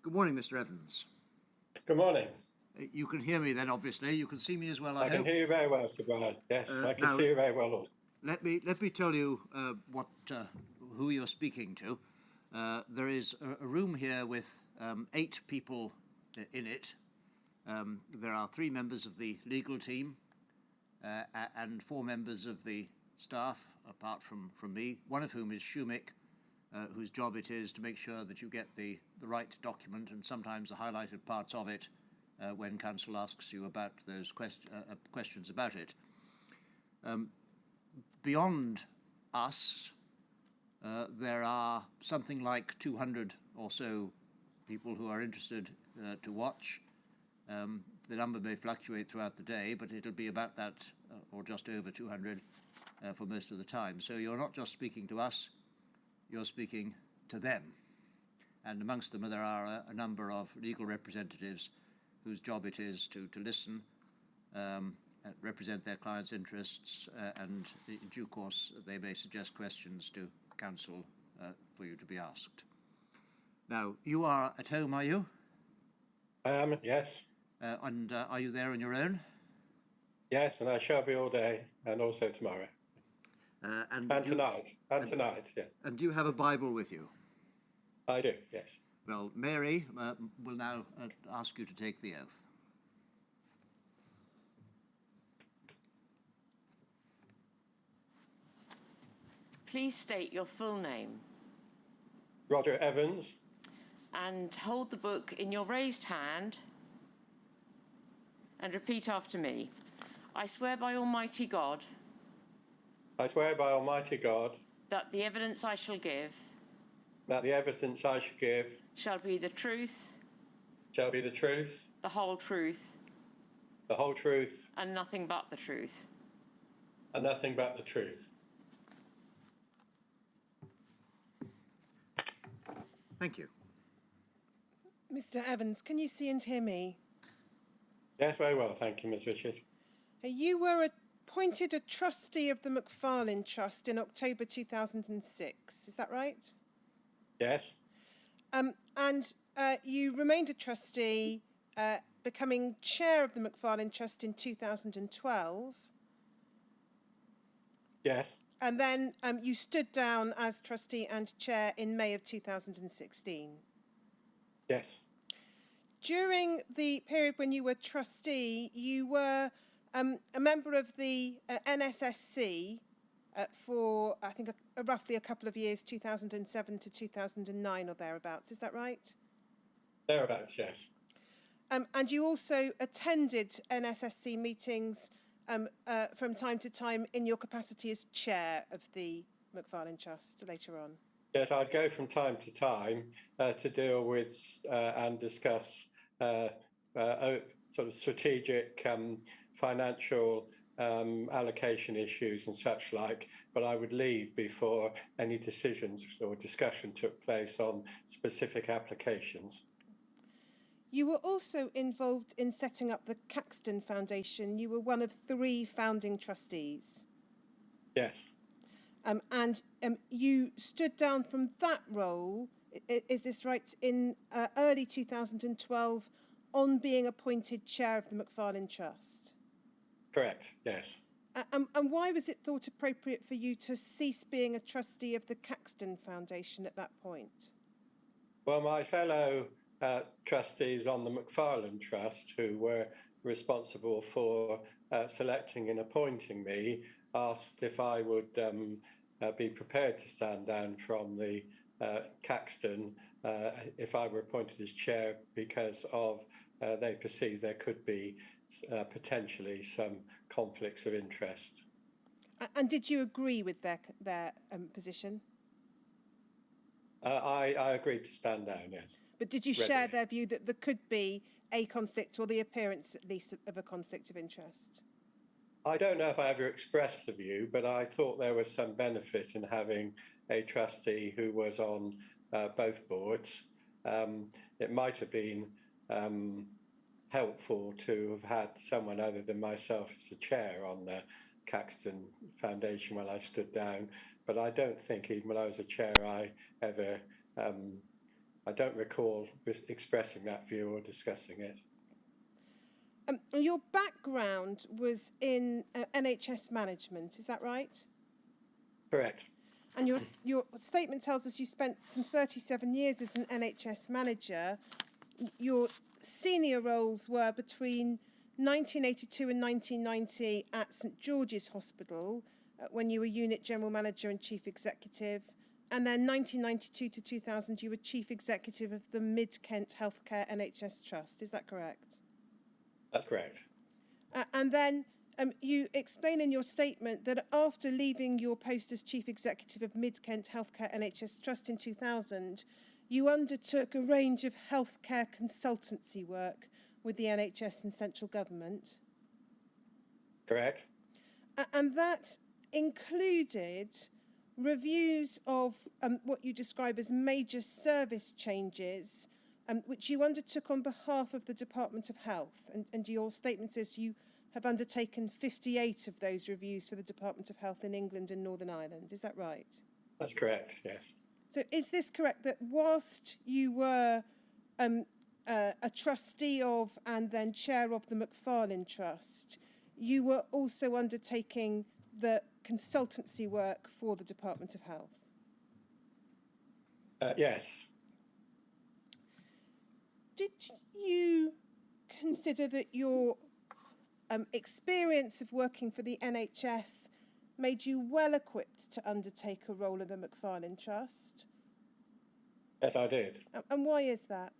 Good morning, Mr. Evans. Good morning. You can hear me then, obviously. You can see me as well, I hope. I can hear you very well, Sir Brian. Yes, I can now, see you very well also. Let me tell you who you're speaking to. There is a room here with 8 people in it. There are 3 members of the legal team and 4 members of the staff, apart from me, one of whom is Shumik, whose job it is to make sure that you get the right document and sometimes the highlighted parts of it when counsel asks you about those questions about it. Beyond us, there are something like 200 or so people who are interested to watch. The number may fluctuate throughout the day, but it'll be about that or just over 200 for most of the time. So you're not just speaking to us, you're speaking to them. And amongst them there are a number of legal representatives whose job it is to listen, represent their clients' interests, and in due course they may suggest questions to counsel for you to be asked. Now, you are at home, are you? I am, yes. And are you there on your own? Yes, and I shall be all day, and also tomorrow. And tonight, yeah. And do you have a Bible with you? I do, yes. Well, Mary will now ask you to take the oath. Please state your full name. Roger Evans. And hold the book in your raised hand and repeat after me. I swear by Almighty God. I swear by Almighty God. That the evidence I shall give. That the evidence I shall give. Shall be the truth. Shall be the truth. The whole truth. The whole truth. And nothing but the truth. And nothing but the truth. Thank you. Mr. Evans, can you see and hear me? Yes, very well, thank you, Ms. Richard. You were appointed a trustee of the McFarlane Trust in October 2006, is that right? Yes. And you remained a trustee, becoming chair of the McFarlane Trust in 2012. Yes. And then you stood down as trustee and chair in May of 2016. Yes. During the period when you were trustee, you were a member of the NSSC for, I think, roughly a couple of years, 2007 to 2009 or thereabouts. Is that right? Thereabouts, yes. And you also attended NSSC meetings from time to time in your capacity as chair of the McFarlane Trust later on. Yes, I'd go from time to time to deal with and discuss sort of strategic financial allocation issues and such like, but I would leave before any decisions or discussion took place on specific applications. You were also involved in setting up the Caxton Foundation. You were one of 3 founding trustees. Yes. And you stood down from that role, is this right, in early 2012 on being appointed chair of the McFarlane Trust? Correct, yes. And why was it thought appropriate for you to cease being a trustee of the Caxton Foundation at that point? Well, my fellow trustees on the McFarlane Trust, who were responsible for selecting and appointing me, asked if I would be prepared to stand down from the Caxton if I were appointed as chair, because of they perceived there could be potentially some conflicts of interest. And did you agree with their position? I agreed to stand down, yes. But did you share their view that there could be a conflict, or the appearance at least of a conflict of interest? I don't know if I ever expressed the view, but I thought there was some benefit in having a trustee who was on both boards. It might have been helpful to have had someone other than myself as the chair on the Caxton Foundation when I stood down, but I don't think even when I was a chair I ever I don't recall expressing that view or discussing it. Your background was in NHS management, is that right? Correct. And your statement tells us you spent some 37 years as an NHS manager. Your senior roles were between 1982 and 1990 at St George's Hospital, when you were unit general manager and chief executive. And then 1992 to 2000, you were chief executive of the Mid-Kent Healthcare NHS Trust. Is that correct? That's correct. And then you explain in your statement that after leaving your post as chief executive of Mid-Kent Healthcare NHS Trust in 2000, you undertook a range of healthcare consultancy work with the NHS and central government. Correct. And that included reviews of what you describe as major service changes, which you undertook on behalf of the Department of Health. And your statement says you have undertaken 58 of those reviews for the Department of Health in England and Northern Ireland. Is that right? That's correct, yes. So is this correct, that whilst you were a trustee of and then chair of the Macfarlane Trust, you were also undertaking the consultancy work for the Department of Health? Yes. Did you consider that your experience of working for the NHS made you well equipped to undertake a role in the Macfarlane Trust? Yes, I did. And why is that?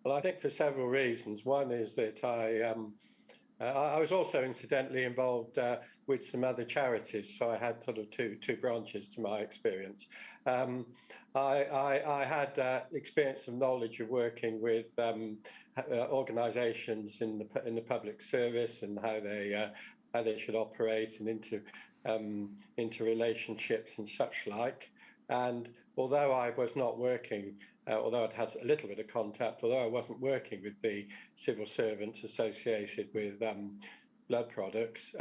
Well, I think for several reasons. One is that I was also incidentally involved with some other charities, so I had sort of two branches to my experience. I had experience of knowledge of working with organisations in the public service and how they should operate and into relationships and such like. And although I was not working, although it has a little bit of contact, although I wasn't working with the civil servants associated with blood products,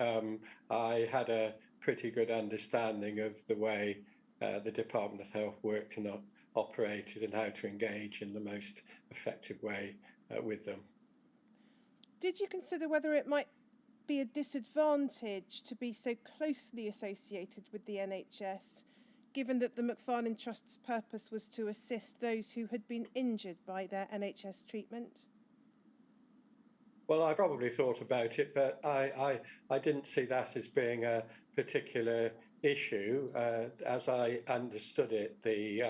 I had a pretty good understanding of the way the Department of Health worked and operated and how to engage in the most effective way with them. Did you consider whether it might be a disadvantage to be so closely associated with the NHS, given that the Macfarlane Trust's purpose was to assist those who had been injured by their NHS treatment? Well, I probably thought about it, but I didn't see that as being a particular issue. As I understood it, the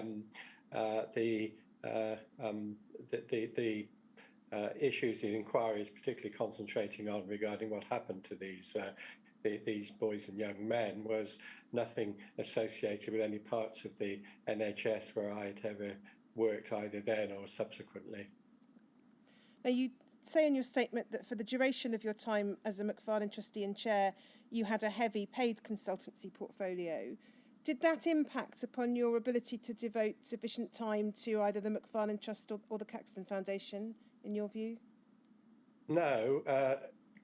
issues and inquiries, particularly concentrating on regarding what happened to these boys and young men, was nothing associated with any parts of the NHS where I had ever worked either then or subsequently. Now, you say in your statement that for the duration of your time as a Macfarlane trustee and chair, you had a heavy paid consultancy portfolio. Did that impact upon your ability to devote sufficient time to either the Macfarlane Trust or the Caxton Foundation, in your view? No.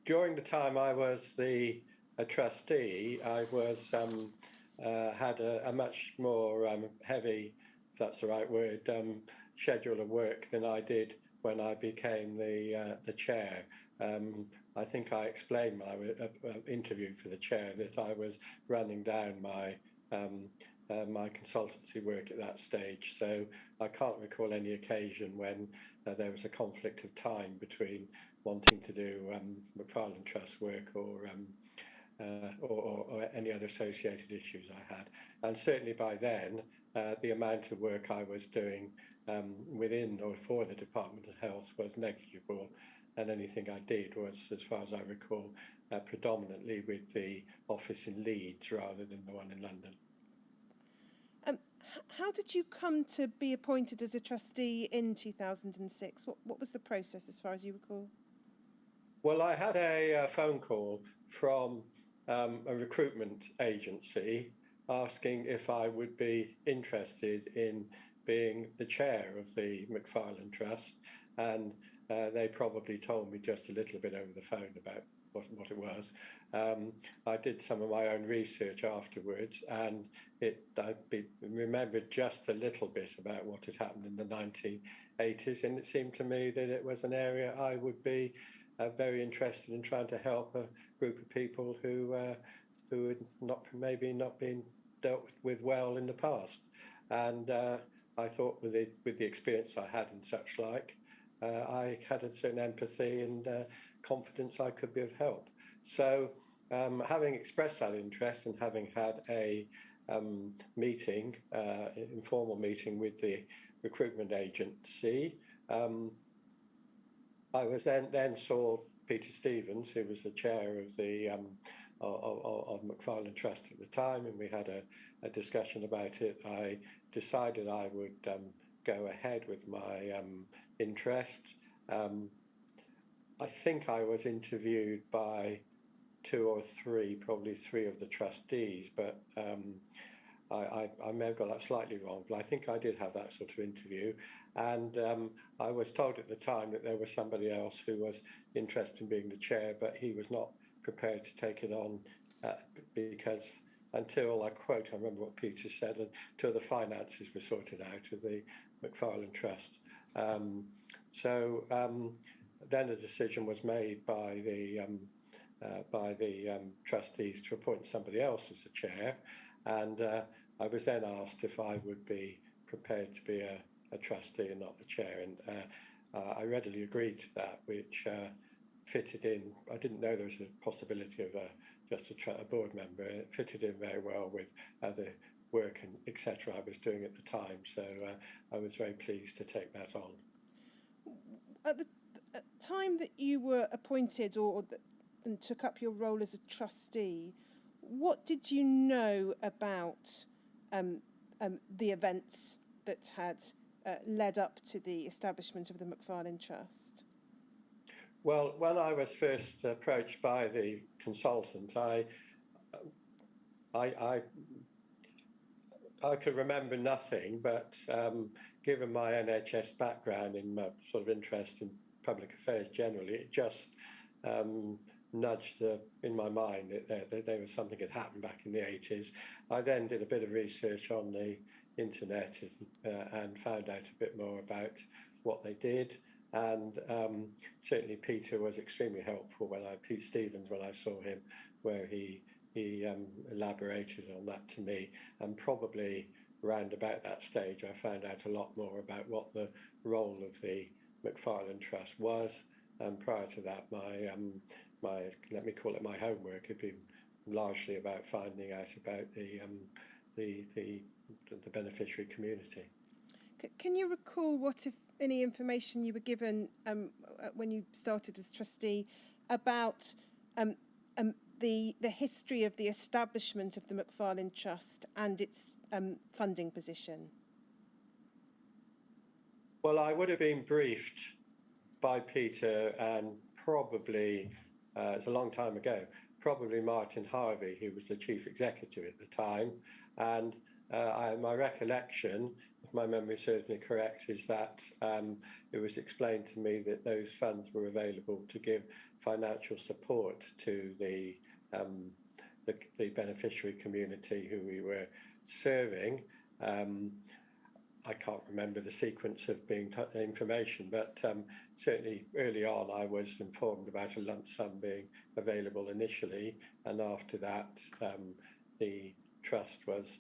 During the time I was a trustee, I was had a much more heavy, if that's the right word, schedule of work than I did when I became the chair. I think I explained when I was interviewed for the chair that I was running down my my consultancy work at that stage. So I can't recall any occasion when there was a conflict of time between wanting to do Macfarlane Trust work or any other associated issues I had. And certainly by then, the amount of work I was doing within or for the Department of Health was negligible, and anything I did was, as far as I recall, predominantly with the office in Leeds rather than the one in London. How did you come to be appointed as a trustee in 2006? What was the process, as far as you recall? Well, I had a phone call from a recruitment agency asking if I would be interested in being the chair of the Macfarlane Trust, and they probably told me just a little bit over the phone about what it was. I did some of my own research afterwards, and remembered just a little bit about what had happened in the 1980s, and it seemed to me that it was an area I would be very interested in trying to help a group of people who had maybe not been dealt with well in the past. And I thought with the experience I had and such like, I had a certain empathy and confidence I could be of help. So having expressed that interest and having had a meeting, informal meeting with the recruitment agency, I was then saw Peter Stevens, who was the chair of the of McFarlane Trust at the time, and we had a discussion about it. I decided I would go ahead with my interest. I think I was interviewed by probably three of the trustees, but I may have got that slightly wrong, but I think I did have that sort of interview. And I was told at the time that there was somebody else who was interested in being the chair, but he was not prepared to take it on because until, I quote, I remember what Peter said, until the finances were sorted out of the McFarlane Trust. So then a decision was made by the trustees to appoint somebody else as the chair, and I was then asked if I would be prepared to be a trustee and not the chair, and I readily agreed to that, which fitted in. I didn't know there was a possibility of just a board member. It fitted in very well with the work and etc. I was doing at the time, so I was very pleased to take that on. At the time that you were appointed and took up your role as a trustee, what did you know about the events that had led up to the establishment of the McFarlane Trust? Well, when I was first approached by the consultant, I could remember nothing, but given my NHS background and my sort of interest in public affairs generally, it just nudged in my mind that there was something that had happened back in the 80s. I then did a bit of research on the internet and found out a bit more about what they did. And certainly Peter was extremely helpful Pete Stevens, when I saw him, where he elaborated on that to me. And probably round about that stage, I found out a lot more about what the role of the McFarlane Trust was. And prior to that, my let me call it my homework had been largely about finding out about the beneficiary community. Can you recall what, if any, information you were given when you started as trustee about the history of the establishment of the McFarlane Trust and its funding position? Well, I would have been briefed by Peter and probably, it's a long time ago, probably Martin Harvey, who was the chief executive at the time. And my recollection, if my memory serves me correct, is that it was explained to me that those funds were available to give financial support to the beneficiary community who we were serving. I can't remember the sequence of being information, but certainly early on I was informed about a lump sum being available initially, and after that the trust was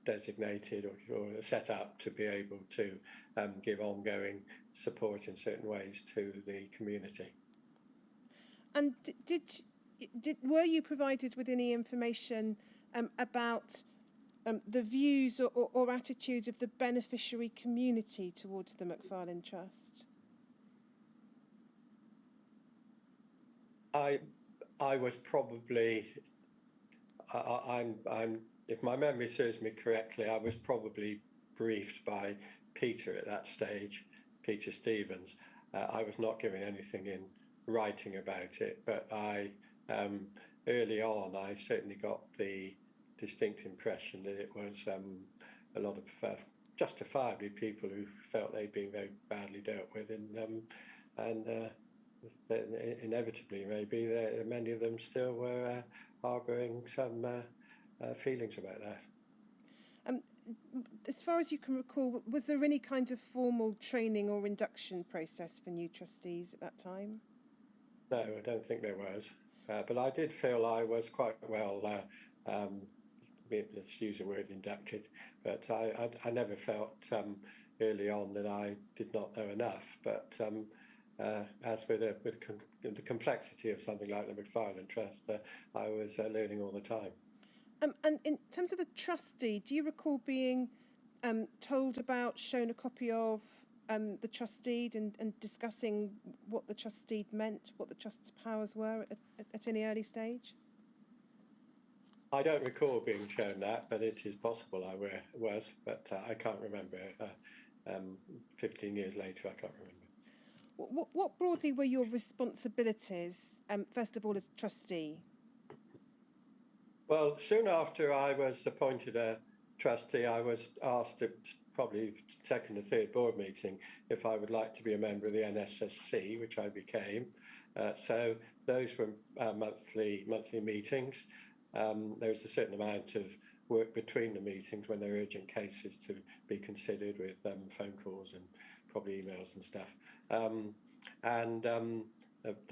designated or set up to be able to give ongoing support in certain ways to the community. And were you provided with any information about the views or attitudes of the beneficiary community towards the McFarlane Trust? I was probably, I'm if my memory serves me correctly, I was probably briefed by Peter at that stage, Peter Stevens. I was not given anything in writing about it, but early on I certainly got the distinct impression that it was a lot of justifiably people who felt they'd been very badly dealt with, and inevitably, maybe, many of them still were harbouring some feelings about that. As far as you can recall, was there any kind of formal training or induction process for new trustees at that time? No, I don't think there was. But I did feel I was quite well, let's use the word inducted, but I never felt early on that I did not know enough. But as with the complexity of something like the McFarlane Trust, I was learning all the time. And in terms of the trustee, do you recall being told about, shown a copy of the trustee and discussing what the trustee meant, what the trust's powers were at any early stage? I don't recall being shown that, but it is possible I was, but I can't remember. 15 years later, I can't remember. What broadly were your responsibilities, first of all, as trustee? Well, soon after I was appointed a trustee, I was asked at probably second or third board meeting if I would like to be a member of the NSSC, which I became. So those were monthly meetings. There was a certain amount of work between the meetings when there were urgent cases to be considered, with phone calls and probably emails and stuff. The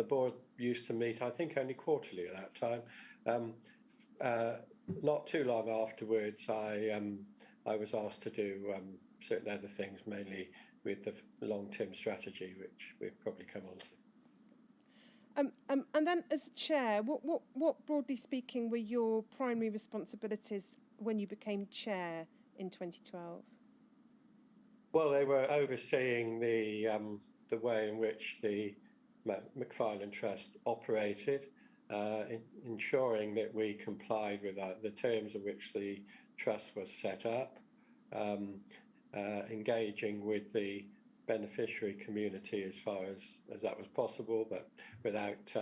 board used to meet, I think, only quarterly at that time. Not too long afterwards, I was asked to do certain other things, mainly with the long-term strategy, which we've probably come on to. And then, as chair, what broadly speaking were your primary responsibilities when you became chair in 2012? Well, they were overseeing the way in which the McFarlane Trust operated, ensuring that we complied with the terms of which the trust was set up, engaging with the beneficiary community as far as that was possible, but without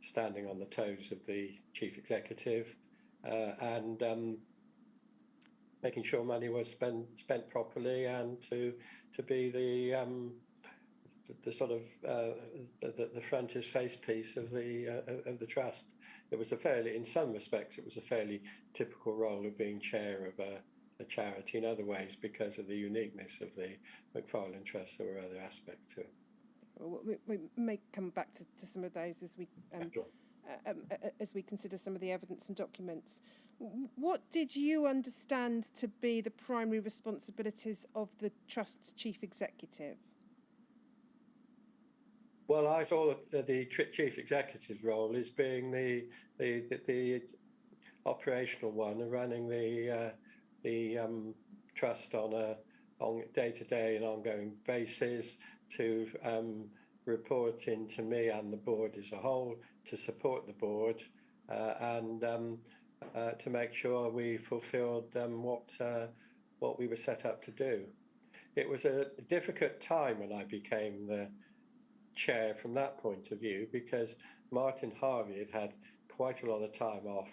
standing on the toes of the chief executive, and making sure money was spent properly, and to be the sort of the frontispiece piece of the trust. It was in some respects, it was a fairly typical role of being chair of a charity. In other ways, because of the uniqueness of the McFarlane Trust, there were other aspects to it. Well, we may come back to some of those as we as we consider some of the evidence and documents. What did you understand to be the primary responsibilities of the Trust's chief executive? Well, I saw the chief executive's role as being the operational one, and running the trust on a day-to-day and ongoing basis, to report into me and the board as a whole, to support the board, and to make sure we fulfilled what we were set up to do. It was a difficult time when I became the chair from that point of view, because Martin Harvey had quite a lot of time off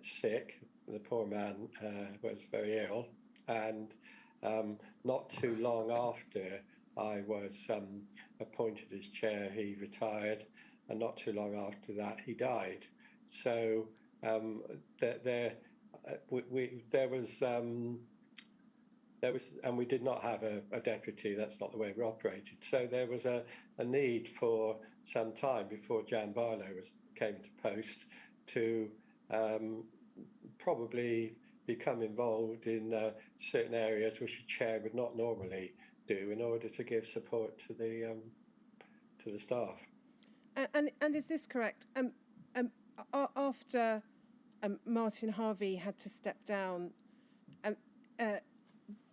sick. The poor man was very ill, and not too long after I was appointed as chair, he retired, and not too long after that he died. So there was, and we did not have a deputy. That's not the way we operated. So there was a need for some time before Jan Barlow came to post to probably become involved in certain areas which a chair would not normally do, in order to give support to the staff. And is this correct? After Martin Harvey had to step down,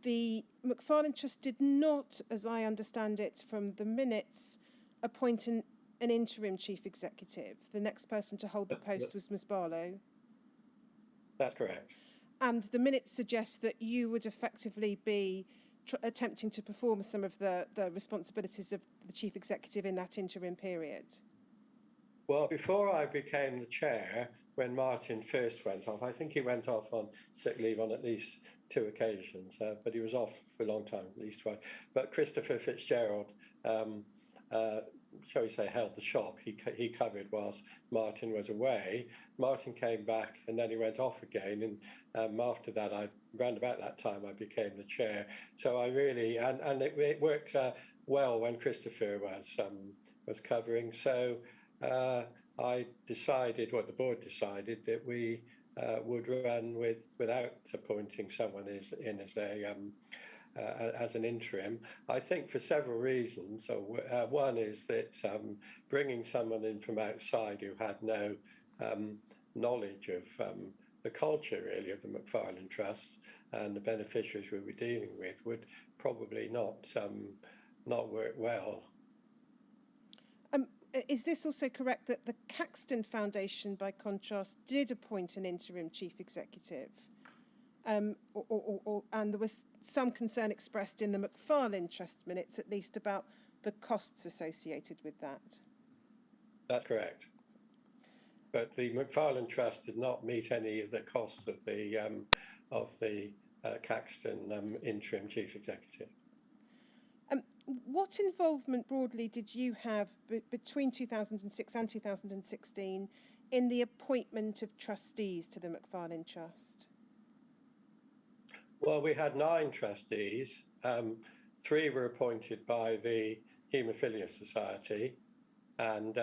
the McFarlane Trust did not, as I understand it from the minutes, appoint an interim chief executive. The next person to hold the post was Ms. Barlow. That's correct. And the minutes suggest that you would effectively be attempting to perform some of the responsibilities of the chief executive in that interim period. Well, before I became the chair, when Martin first went off, I think he went off on sick leave on at least 2 occasions, but he was off for a long time, at least twice. But Christopher Fitzgerald shall we say, held the shop. He covered whilst Martin was away. Martin came back and then he went off again. And after that, around about that time, I became the chair. So I really, and it worked well when Christopher was covering. So I decided, what the board decided, that we would run without appointing someone as an interim. I think for several reasons. So one is that bringing someone in from outside who had no knowledge of the culture really of the McFarlane Trust and the beneficiaries we were dealing with would probably not work well. Is this also correct that the Caxton Foundation, by contrast, did appoint an interim chief executive? And there was some concern expressed in the McFarlane Trust minutes, at least, about the costs associated with that. That's correct. But the McFarlane Trust did not meet any of the costs of the Caxton interim chief executive. What involvement broadly did you have between 2006 and 2016 in the appointment of trustees to the McFarlane Trust? Well, we had 9 trustees. 3 were appointed by the Haemophilia Society, and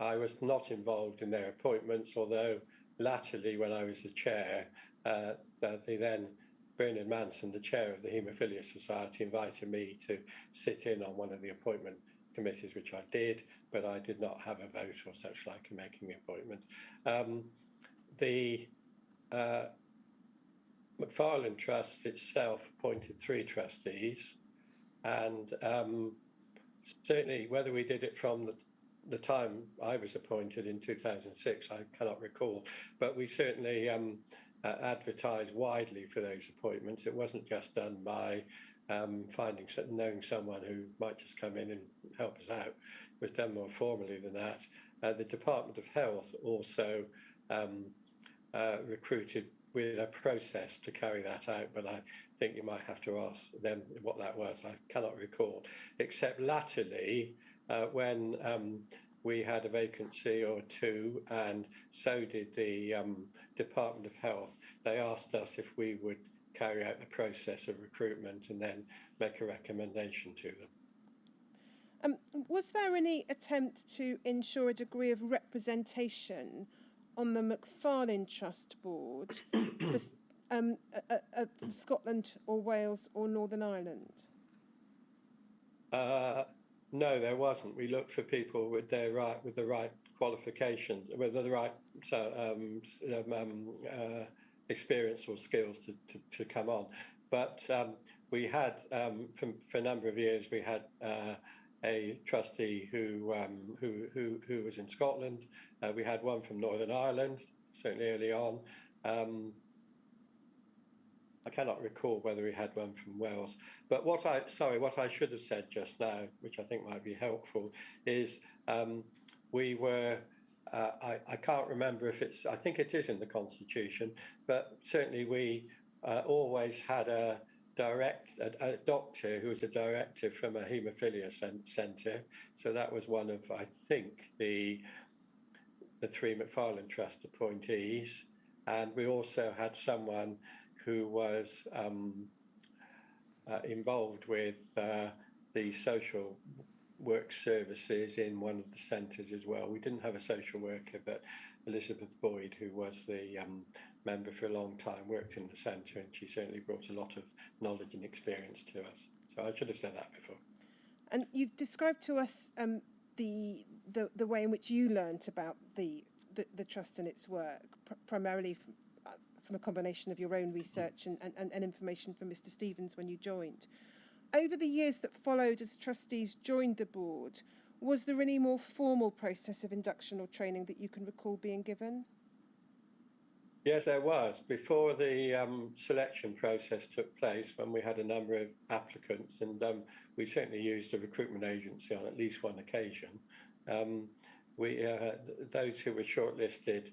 I was not involved in their appointments, although latterly, when I was the chair, Bernard Manson, the chair of the Haemophilia Society, invited me to sit in on one of the appointment committees, which I did, but I did not have a vote or such like in making the appointment. The McFarlane Trust itself appointed 3 trustees, and certainly whether we did it from the time I was appointed in 2006, I cannot recall, but we certainly advertised widely for those appointments. It wasn't just done by knowing someone who might just come in and help us out. It was done more formally than that. The Department of Health also recruited with a process to carry that out, but I think you might have to ask them what that was. I cannot recall, except latterly when we had a vacancy or 2, and so did the Department of Health. They asked us if we would carry out the process of recruitment and then make a recommendation to them. Was there any attempt to ensure a degree of representation on the McFarlane Trust board for Scotland or Wales or Northern Ireland? No, there wasn't. We looked for people with the right qualifications, with the right experience or skills to come on. But we had, for a number of years, we had a trustee who was in Scotland. We had one from Northern Ireland, certainly early on. I cannot recall whether we had one from Wales. But what I should have said just now, which I think might be helpful, is we were, I can't remember if it's, I think it is in the Constitution, but certainly we always had a doctor who was a director from a haemophilia centre. So that was one of, I think, the 3 McFarlane Trust appointees. And we also had someone who was involved with the social work services in one of the centres as well. We didn't have a social worker, but Elizabeth Boyd, who was the member for a long time, worked in the centre, and she certainly brought a lot of knowledge and experience to us. So I should have said that before. And you've described to us the way in which you learnt about the trust and its work, primarily from a combination of your own research and information from Mr. Stevens when you joined. Over the years that followed as trustees joined the board, was there any more formal process of induction or training that you can recall being given? Yes, there was. Before the selection process took place, when we had a number of applicants, and we certainly used a recruitment agency on at least one occasion, those who were shortlisted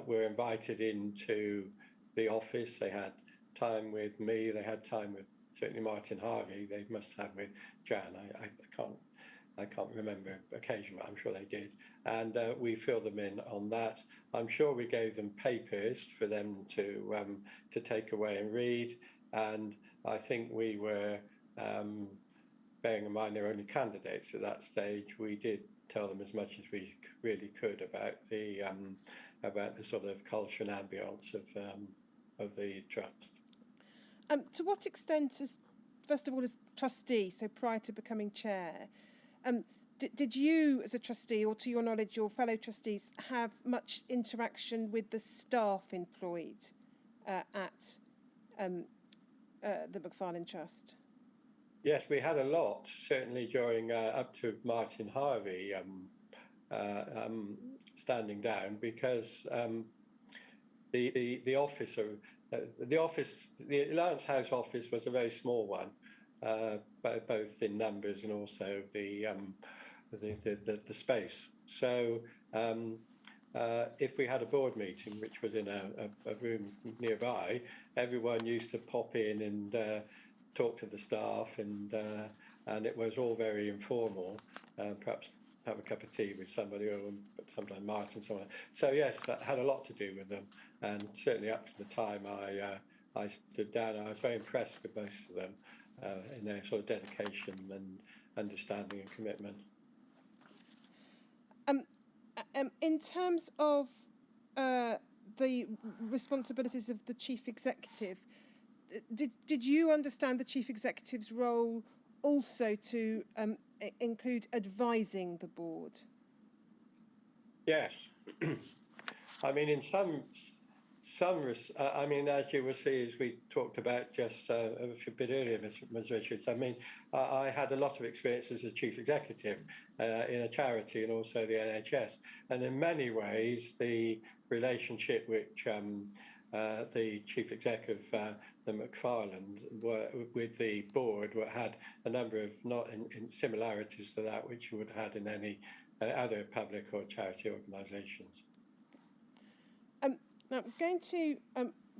were invited into the office. They had time with me, they had time with certainly Martin Harvey, they must have with Jan, I can't I can't remember occasionally, I'm sure they did. And we filled them in on that. I'm sure we gave them papers for them to take away and read. And I think we were, bearing in mind they're only candidates at that stage, we did tell them as much as we really could about the sort of culture and ambience of the trust. To what extent, first of all, as trustee, so prior to becoming chair, did you, as a trustee, or to your knowledge, your fellow trustees, have much interaction with the staff employed at the McFarlane Trust? Yes, we had a lot, certainly during up to Martin Harvey standing down, because the officer, the Alliance House office was a very small one, both in numbers and also the space. So if we had a board meeting, which was in a room nearby, everyone used to pop in and talk to the staff, and it was all very informal. Perhaps have a cup of tea with somebody, or sometimes Martin, someone. So yes, that had a lot to do with them, and certainly up to the time I stood down, I was very impressed with most of them in their sort of dedication and understanding and commitment. In terms of the responsibilities of the chief executive, did you understand the chief executive's role also to include advising the board? Yes. I mean, in some I mean, as you will see, as we talked about just a bit earlier, Ms. Richards, I mean, I had a lot of experience as a chief executive in a charity and also the NHS. And in many ways, the relationship which the chief executive, the McFarlane, with the board had a number of in similarities to that which you would have had in any other public or charity organisations. Now, I'm going to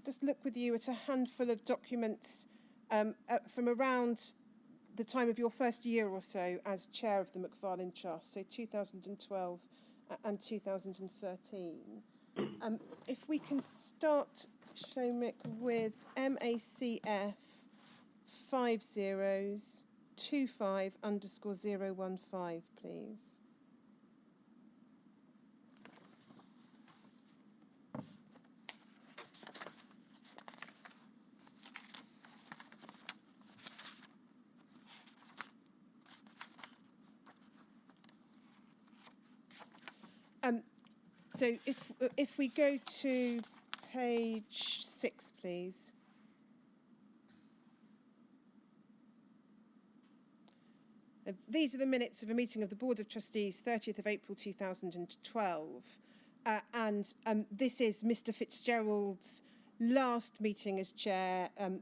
just look with you at a handful of documents from around the time of your first year or so as chair of the McFarlane Trust, so 2012 and 2013. If we can start, Shomik, with MACF 5025_015, please. So if we go to page 6, please. These are the minutes of a meeting of the Board of Trustees, 30th of April 2012. And this is Mr. Fitzgerald's last meeting as chair, and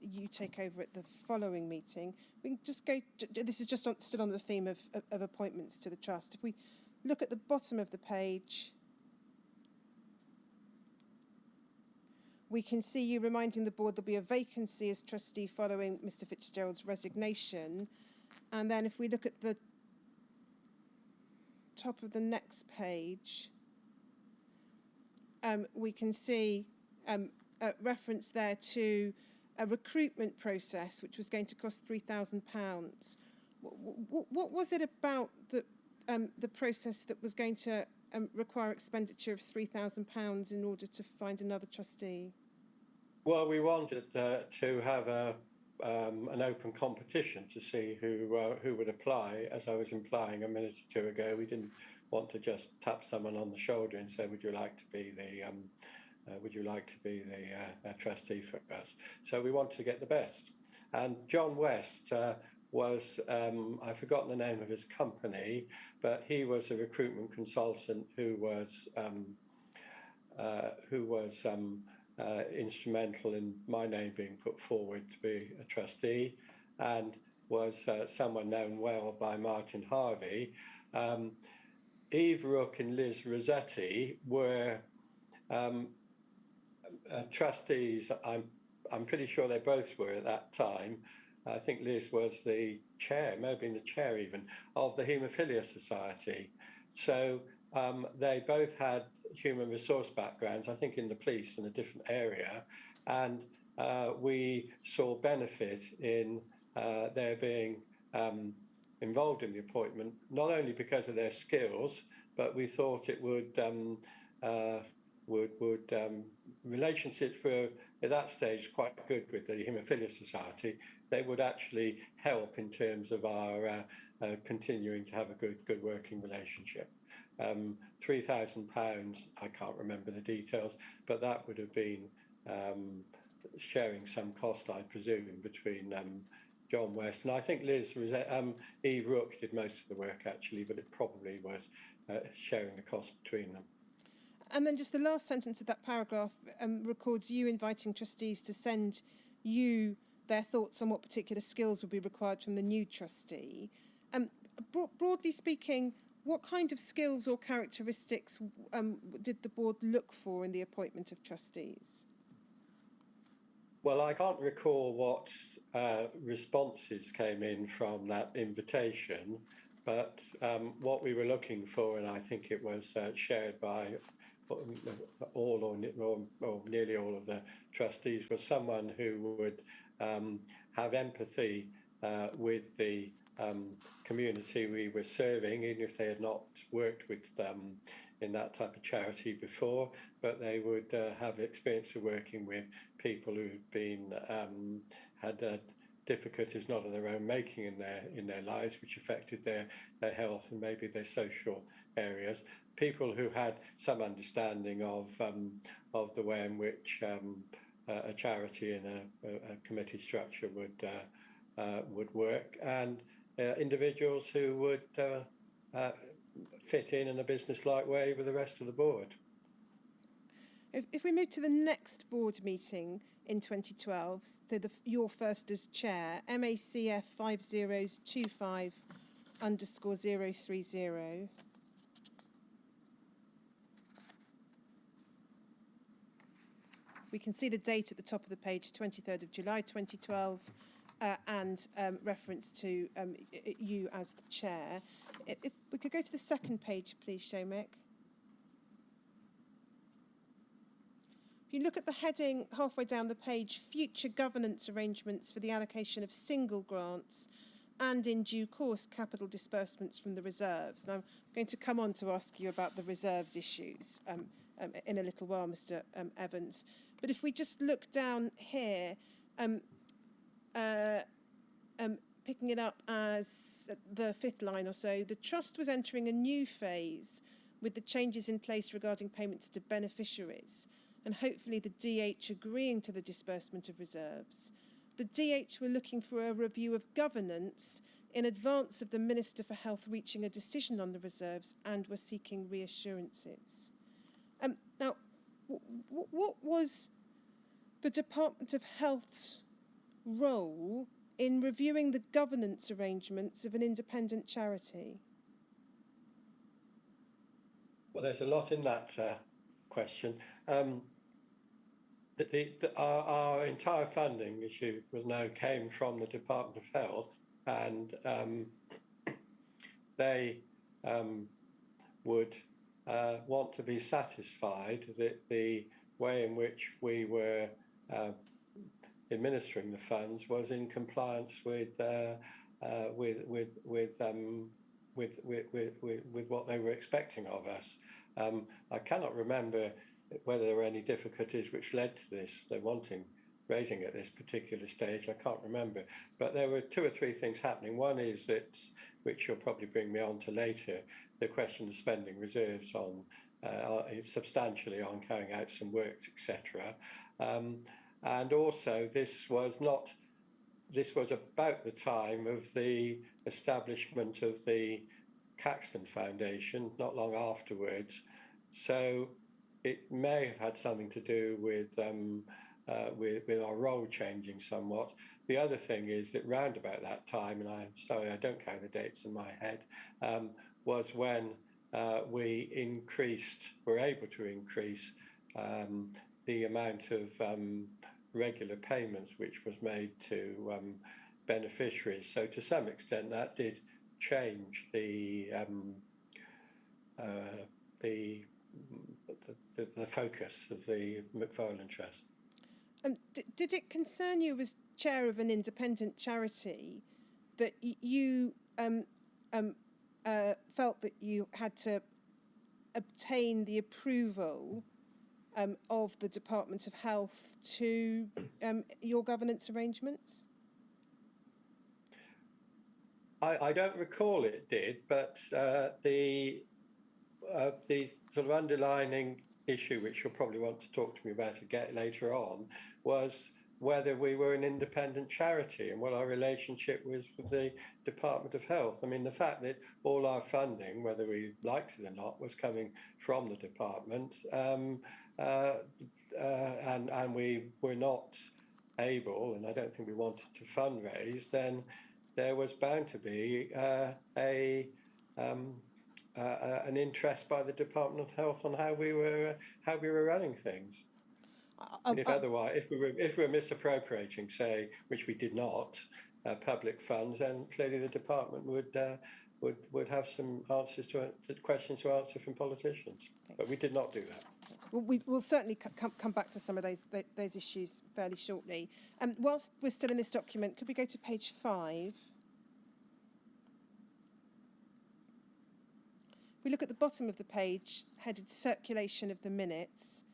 you take over at the following meeting. We can just go, this is just still on the theme of appointments to the Trust. If we look at the bottom of the page, we can see you reminding the board there'll be a vacancy as trustee following Mr. Fitzgerald's resignation. And then if we look at the top of the next page, we can see a reference there to a recruitment process which was going to cost £3,000. What was it about the process that was going to require expenditure of £3,000 in order to find another trustee? Well, we wanted to have an open competition to see who would apply. As I was implying a minute or two ago, we didn't want to just tap someone on the shoulder and say, "Would you like to be the trustee for us?" So we wanted to get the best. And John West was, I've forgotten the name of his company, but he was a recruitment consultant who was instrumental in my name being put forward to be a trustee, and was someone known well by Martin Harvey. Eve Rook and Liz Rossetti were trustees. I'm pretty sure they both were at that time, I think Liz was the chair, maybe the chair even, of the Haemophilia Society. So they both had human resource backgrounds, I think in the police in a different area, and we saw benefit in their being involved in the appointment, not only because of their skills, but we thought it would relationships were at that stage quite good with the Haemophilia Society. They would actually help in terms of our continuing to have a good working relationship. £3,000, I can't remember the details, but that would have been sharing some cost, I presume, between John West and I think Liz, Eve Rook did most of the work actually, but it probably was sharing the cost between them. And then just the last sentence of that paragraph records you inviting trustees to send you their thoughts on what particular skills would be required from the new trustee. Broadly speaking, what kind of skills or characteristics did the board look for in the appointment of trustees? Well, I can't recall what responses came in from that invitation, but what we were looking for, and I think it was shared by all or nearly all of the trustees, was someone who would have empathy with the community we were serving, even if they had not worked with them in that type of charity before, but they would have experience of working with people who've been had difficulties not of their own making in their lives, which affected their health and maybe their social areas. People who had some understanding of the way in which a charity and a committee structure would work, and individuals who would fit in a business-like way with the rest of the board. If we move to the next board meeting in 2012, so your first as chair, MACF 5025_030. We can see the date at the top of the page, 23rd of July 2012, and reference to you as the chair. If we could go to the second page, please, Shomek. If you look at the heading halfway down the page, future governance arrangements for the allocation of single grants and in due course capital disbursements from the reserves. Now I'm going to come on to ask you about the reserves issues in a little while, Mr. Evans. But if we just look down here, picking it up as the fifth line or so, the Trust was entering a new phase with the changes in place regarding payments to beneficiaries, and hopefully the DH agreeing to the disbursement of reserves. The DH were looking for a review of governance in advance of the Minister for Health reaching a decision on the reserves, and were seeking reassurances. Now, what was the Department of Health's role in reviewing the governance arrangements of an independent charity? Well, there's a lot in that question. Our entire funding issue came from the Department of Health, and they would want to be satisfied that the way in which we were administering the funds was in compliance with what they were expecting of us. I cannot remember whether there were any difficulties which led to this, raising at this particular stage. I can't remember, but there were two or three things happening. One is that, which you'll probably bring me on to later, the question of spending reserves on substantially on carrying out some works, etc. And also this was about the time of the establishment of the Caxton Foundation, not long afterwards. So it may have had something to do with our role changing somewhat. The other thing is that round about that time, and I'm sorry I don't count the dates in my head, was when we were able to increase the amount of regular payments which was made to beneficiaries. So to some extent, that did change the focus of the McFarlane Trust. Did it concern you, as chair of an independent charity, that you felt that you had to obtain the approval of the Department of Health to your governance arrangements? I don't recall it did, but the sort of underlining issue, which you'll probably want to talk to me about again later on, was whether we were an independent charity and what our relationship was with the Department of Health. I mean, the fact that all our funding, whether we liked it or not, was coming from the department, and we were not able, and I don't think we wanted to fundraise, then there was bound to be an interest by the Department of Health on how we were running things. And if we were misappropriating, say, which we did not, public funds, then clearly the department would have some answers to questions to answer from politicians. Okay. But we did not do that. Well, we will certainly come back to some of those issues fairly shortly. Whilst we're still in this document, could we go to page 5? We look at the bottom of the page, headed Circulation of the Minutes.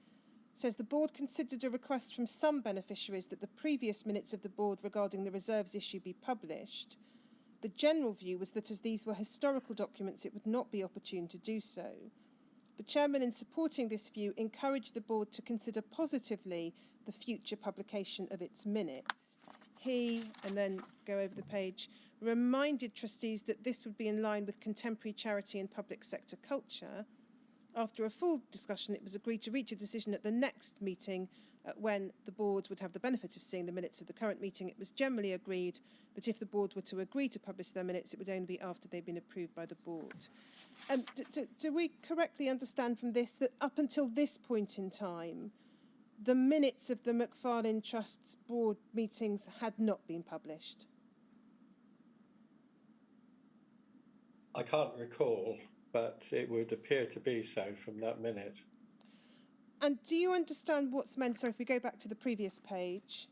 It says the board considered a request from some beneficiaries that the previous minutes of the board regarding the reserves issue be published. The general view was that as these were historical documents, it would not be opportune to do so. The chairman, in supporting this view, encouraged the board to consider positively the future publication of its minutes. He, and then go over the page, reminded trustees that this would be in line with contemporary charity and public sector culture. After a full discussion, it was agreed to reach a decision at the next meeting when the board would have the benefit of seeing the minutes of the current meeting. It was generally agreed that if the board were to agree to publish their minutes, it would only be after they'd been approved by the board. Do we correctly understand from this that up until this point in time, the minutes of the McFarlane Trust's board meetings had not been published? I can't recall, but it would appear to be so from that minute. And do you understand what's meant? So if we go back to the previous page.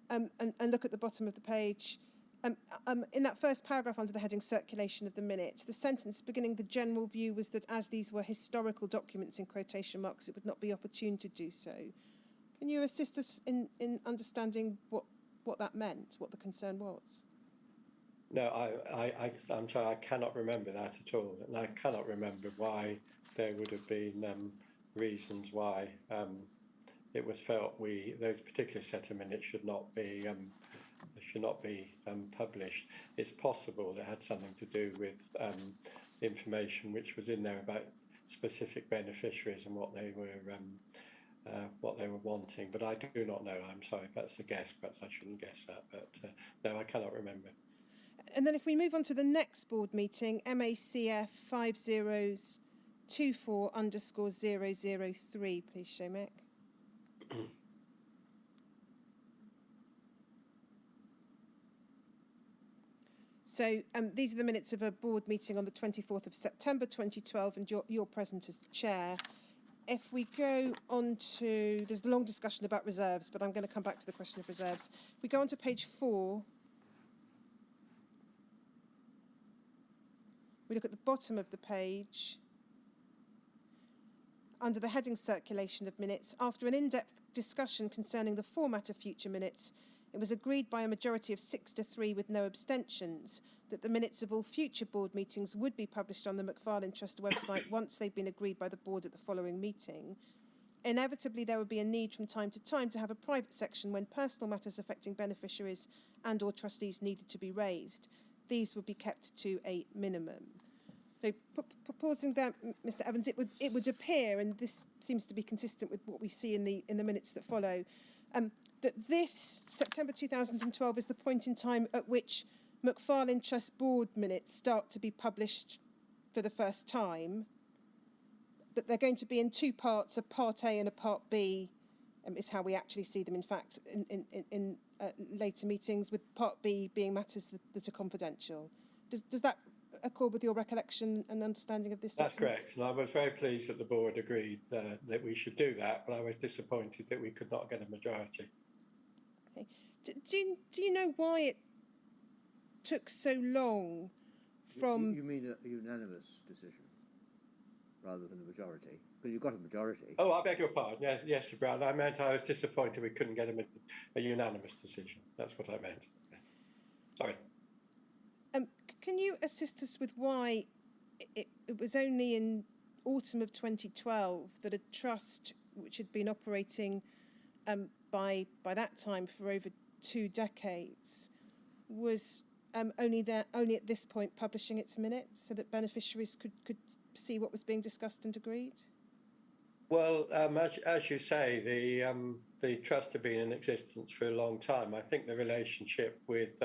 And look at the bottom of the page. In that first paragraph under the heading Circulation of the Minutes, the sentence beginning the general view was that as these were historical documents in quotation marks, it would not be opportune to do so. Can you assist us in understanding what that meant, what the concern was? No, I'm sorry, I cannot remember that at all. And I cannot remember why there would have been reasons why it was felt those particular set of minutes should not be published. It's possible it had something to do with information which was in there about specific beneficiaries and what they were wanting, but I do not know. I'm sorry, that's a guess. Perhaps I shouldn't guess that, but no, I cannot remember. And then if we move on to the next board meeting, MACF 5024_003, please, Shomek. So these are the minutes of a board meeting on the 24th of September 2012, and you're present as chair. If we go on to, there's a long discussion about reserves, but I'm going to come back to the question of reserves. If we go on to page 4, we look at the bottom of the page. Under the heading Circulation of Minutes, after an in-depth discussion concerning the format of future minutes, it was agreed by a majority of 6-3 with no abstentions that the minutes of all future board meetings would be published on the McFarlane Trust website once they'd been agreed by the board at the following meeting. Inevitably, there would be a need from time to time to have a private section when personal matters affecting beneficiaries and or trustees needed to be raised. These would be kept to a minimum. So, pausing there, Mr. Evans, it would appear, and this seems to be consistent with what we see in the minutes that follow, that this September 2012 is the point in time at which McFarlane Trust board minutes start to be published for the first time. But they're going to be in two parts, a part A and a part B, is how we actually see them, in fact, in later meetings, with Part B being matters that are confidential. Does that accord with your recollection and understanding of this That's document? correct, and I was very pleased that the board agreed that we should do that, but I was disappointed that we could not get a majority. Okay. Do you know why it took so long from... You mean a unanimous decision rather than a majority? Because you've got a majority. Oh, I beg your pardon. Yes, Brad. I meant I was disappointed we couldn't get a unanimous decision. That's what I meant. Sorry. Can you assist us with why it was only in autumn of 2012 that a trust which had been operating by that time for over 2 decades was only at this point publishing its minutes so that beneficiaries could see what was being discussed and agreed? Well, as you say, the trust had been in existence for a long time. I think the relationship with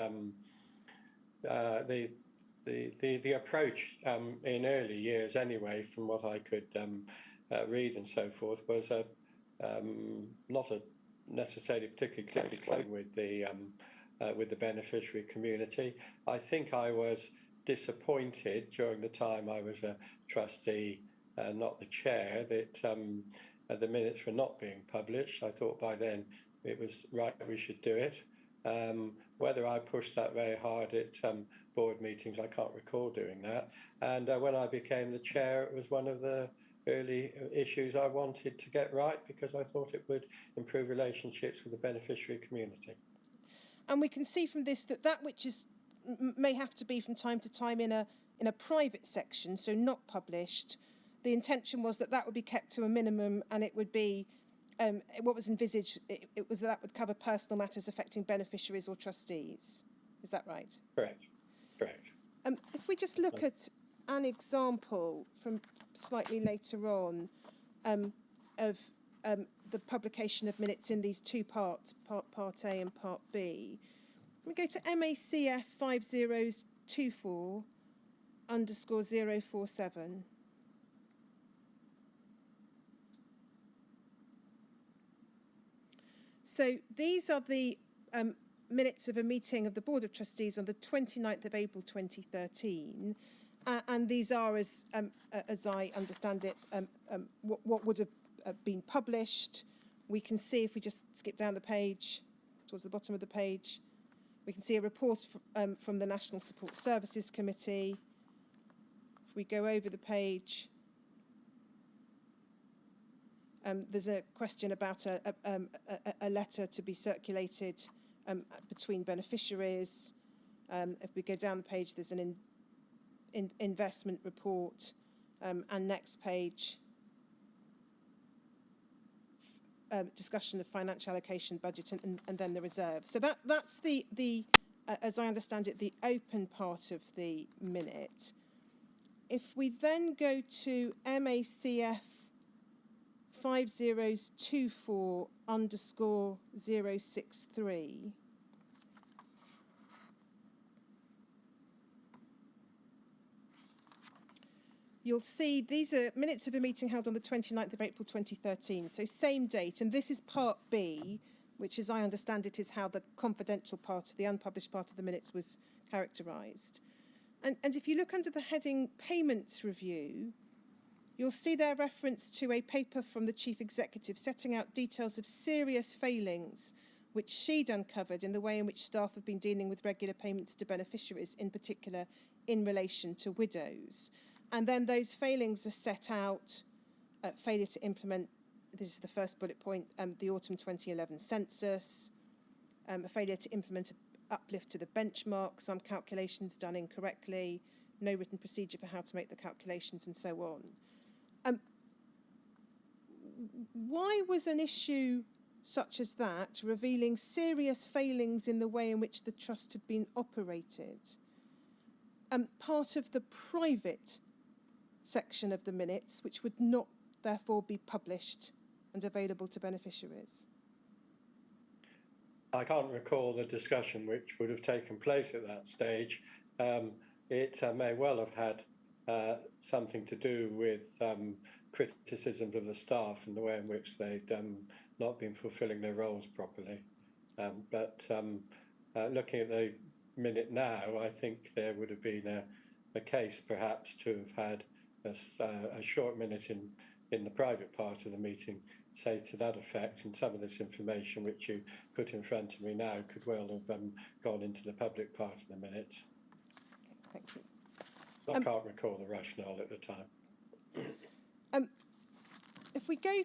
the approach in early years, anyway, from what I could read and so forth, was not necessarily particularly close with the beneficiary community. I think I was disappointed during the time I was a trustee, not the chair, that the minutes were not being published. I thought by then it was right that we should do it. Whether I pushed that very hard at board meetings, I can't recall doing that. And when I became the chair, it was one of the early issues I wanted to get right because I thought it would improve relationships with the beneficiary community. And we can see from this that which is may have to be from time to time in a private section, so not published. The intention was that would be kept to a minimum, and it would be what was envisaged. It was that would cover personal matters affecting beneficiaries or trustees. Is that right? Correct. If we just look at an example from slightly later on of the publication of minutes in these 2 parts, Part A and Part B. We go to MACF 5024_047. So these are the minutes of a meeting of the Board of Trustees on the 29th of April 2013. And these are, as I understand it, what would have been published. We can see, if we just skip down the page, towards the bottom of the page, we can see a report from the National Support Services Committee. If we go over the page, there's a question about a letter to be circulated between beneficiaries. If we go down the page, there's an investment report, and next page, discussion of financial allocation, budget, and then the reserve. So that's the as I understand it, the open part of the minute. If we then go to MACF 5024_063, you'll see these are minutes of a meeting held on the 29th of April 2013, so same date, and this is Part B, which, as I understand it, is how the confidential part, the unpublished part of the minutes was characterised. And if you look under the heading Payments Review, you'll see their reference to a paper from the Chief Executive setting out details of serious failings which she'd uncovered in the way in which staff have been dealing with regular payments to beneficiaries, in particular in relation to widows. And then those failings are set out, failure to implement, this is the first bullet point, the autumn 2011 census, a failure to implement an uplift to the benchmark, some calculations done incorrectly, no written procedure for how to make the calculations, and so on. Why was an issue such as that, revealing serious failings in the way in which the trust had been operated, part of the private section of the minutes, which would not therefore be published and available to beneficiaries? I can't recall the discussion which would have taken place at that stage. It may well have had something to do with criticisms of the staff and the way in which they'd not been fulfilling their roles properly. But looking at the minute now, I think there would have been a case perhaps to have had a short minute in the private part of the meeting, say to that effect, and some of this information which you put in front of me now could well have gone into the public part of the minutes. Thank you. I can't recall the rationale at the time. If we go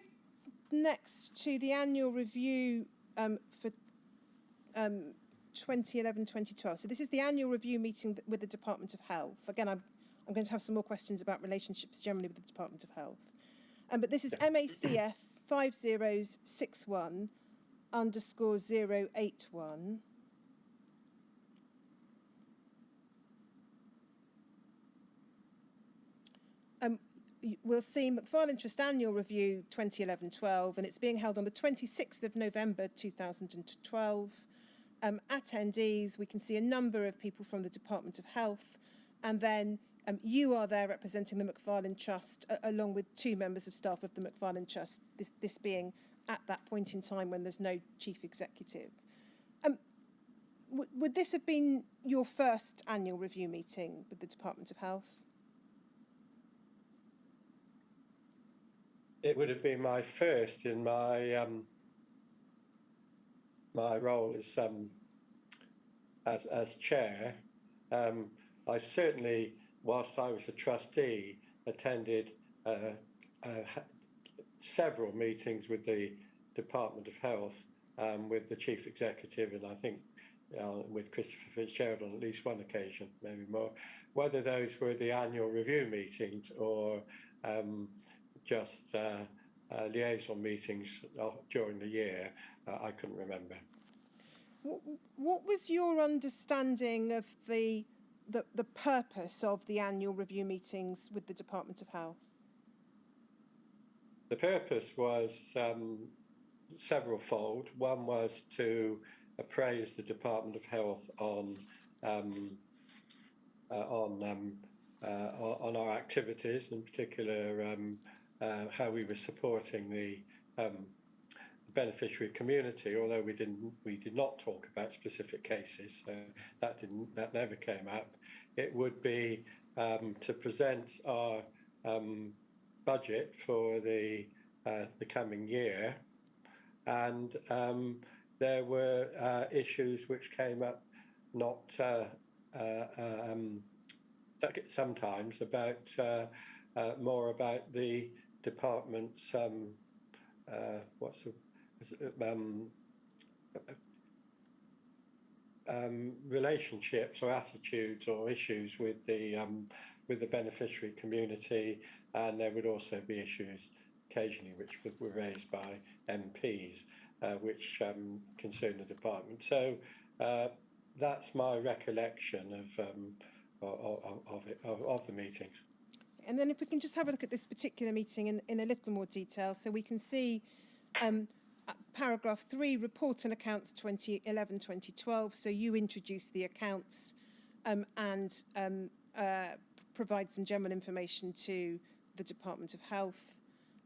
next to the annual review for 2011-2012. So this is the annual review meeting with the Department of Health. Again, I'm going to have some more questions about relationships generally with the Department of Health. But this is MACF 5061_081. We'll see McFarlane Trust Annual Review 2011-12, and it's being held on the 26th of November 2012. Attendees, we can see a number of people from the Department of Health, and then you are there representing the McFarlane Trust, along with 2 members of staff of the McFarlane Trust, this being at that point in time when there's no chief executive. Would this have been your first annual review meeting with the Department of Health? It would have been my first in my my role as chair. I certainly, whilst I was a trustee, attended several meetings with the Department of Health, with the chief executive, and I think with Christopher Fitzgerald on at least one occasion, maybe more. Whether those were the annual review meetings or just liaison meetings during the year, I couldn't remember. What was your understanding of the purpose of the annual review meetings with the Department of Health? The purpose was several-fold. One was to appraise the Department of Health on our activities, in particular how we were supporting the beneficiary community. Although we did not talk about specific cases, so that never came up. It would be to present our budget for the coming year, and there were issues which came up not sometimes about more about the department's relationships or attitudes or issues with the beneficiary community, and there would also be issues occasionally which were raised by MPs which concern the department. So that's my recollection of the meetings. And then if we can just have a look at this particular meeting in a little more detail, so we can see paragraph 3, report and accounts 2011-2012. So you introduced the accounts and provide some general information to the Department of Health.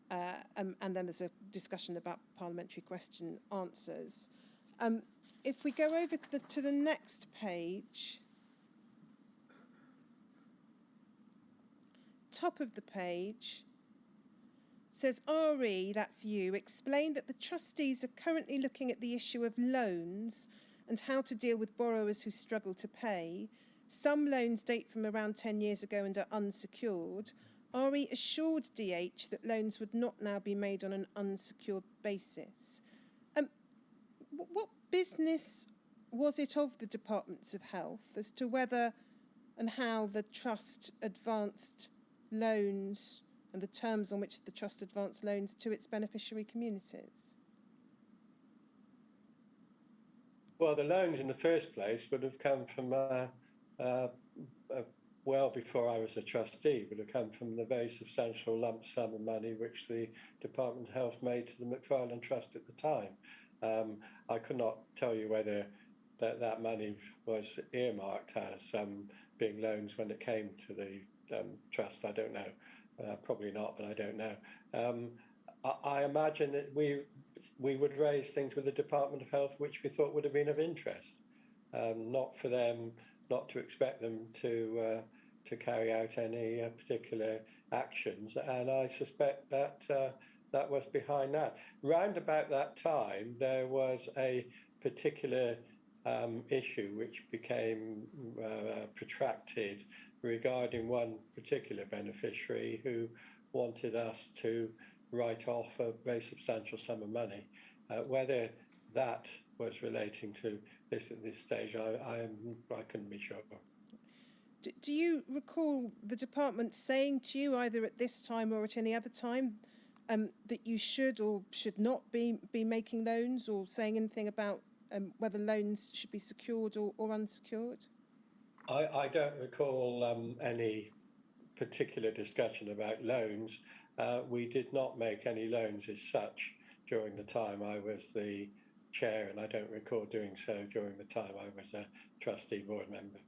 And then there's a discussion about parliamentary question answers. If we go over to the next page, top of the page says, RE, that's you, explained that the trustees are currently looking at the issue of loans and how to deal with borrowers who struggle to pay. Some loans date from around 10 years ago and are unsecured. RE assured DH that loans would not now be made on an unsecured basis. What business was it of the Departments of Health as to whether and how the Trust advanced loans and the terms on which the Trust advanced loans to its beneficiary communities? Well, the loans in the first place would have come from well before I was a trustee, would have come from the very substantial lump sum of money which the Department of Health made to the McFarlane Trust at the time. I could not tell you whether that money was earmarked as being loans when it came to the Trust. I don't know. Probably not, but I don't know. I imagine that we would raise things with the Department of Health which we thought would have been of interest, not for them, not to expect them to carry out any particular actions. And I suspect that that was behind that. Round about that time, there was a particular issue which became protracted regarding one particular beneficiary who wanted us to write off a very substantial sum of money. Whether that was relating to this at this stage, I couldn't be sure. Do you recall the department saying to you, either at this time or at any other time, that you should or should not be making loans, or saying anything about whether loans should be secured or unsecured? I don't recall any particular discussion about loans. We did not make any loans as such during the time I was the chair, and I don't recall doing so during the time I was a trustee board member.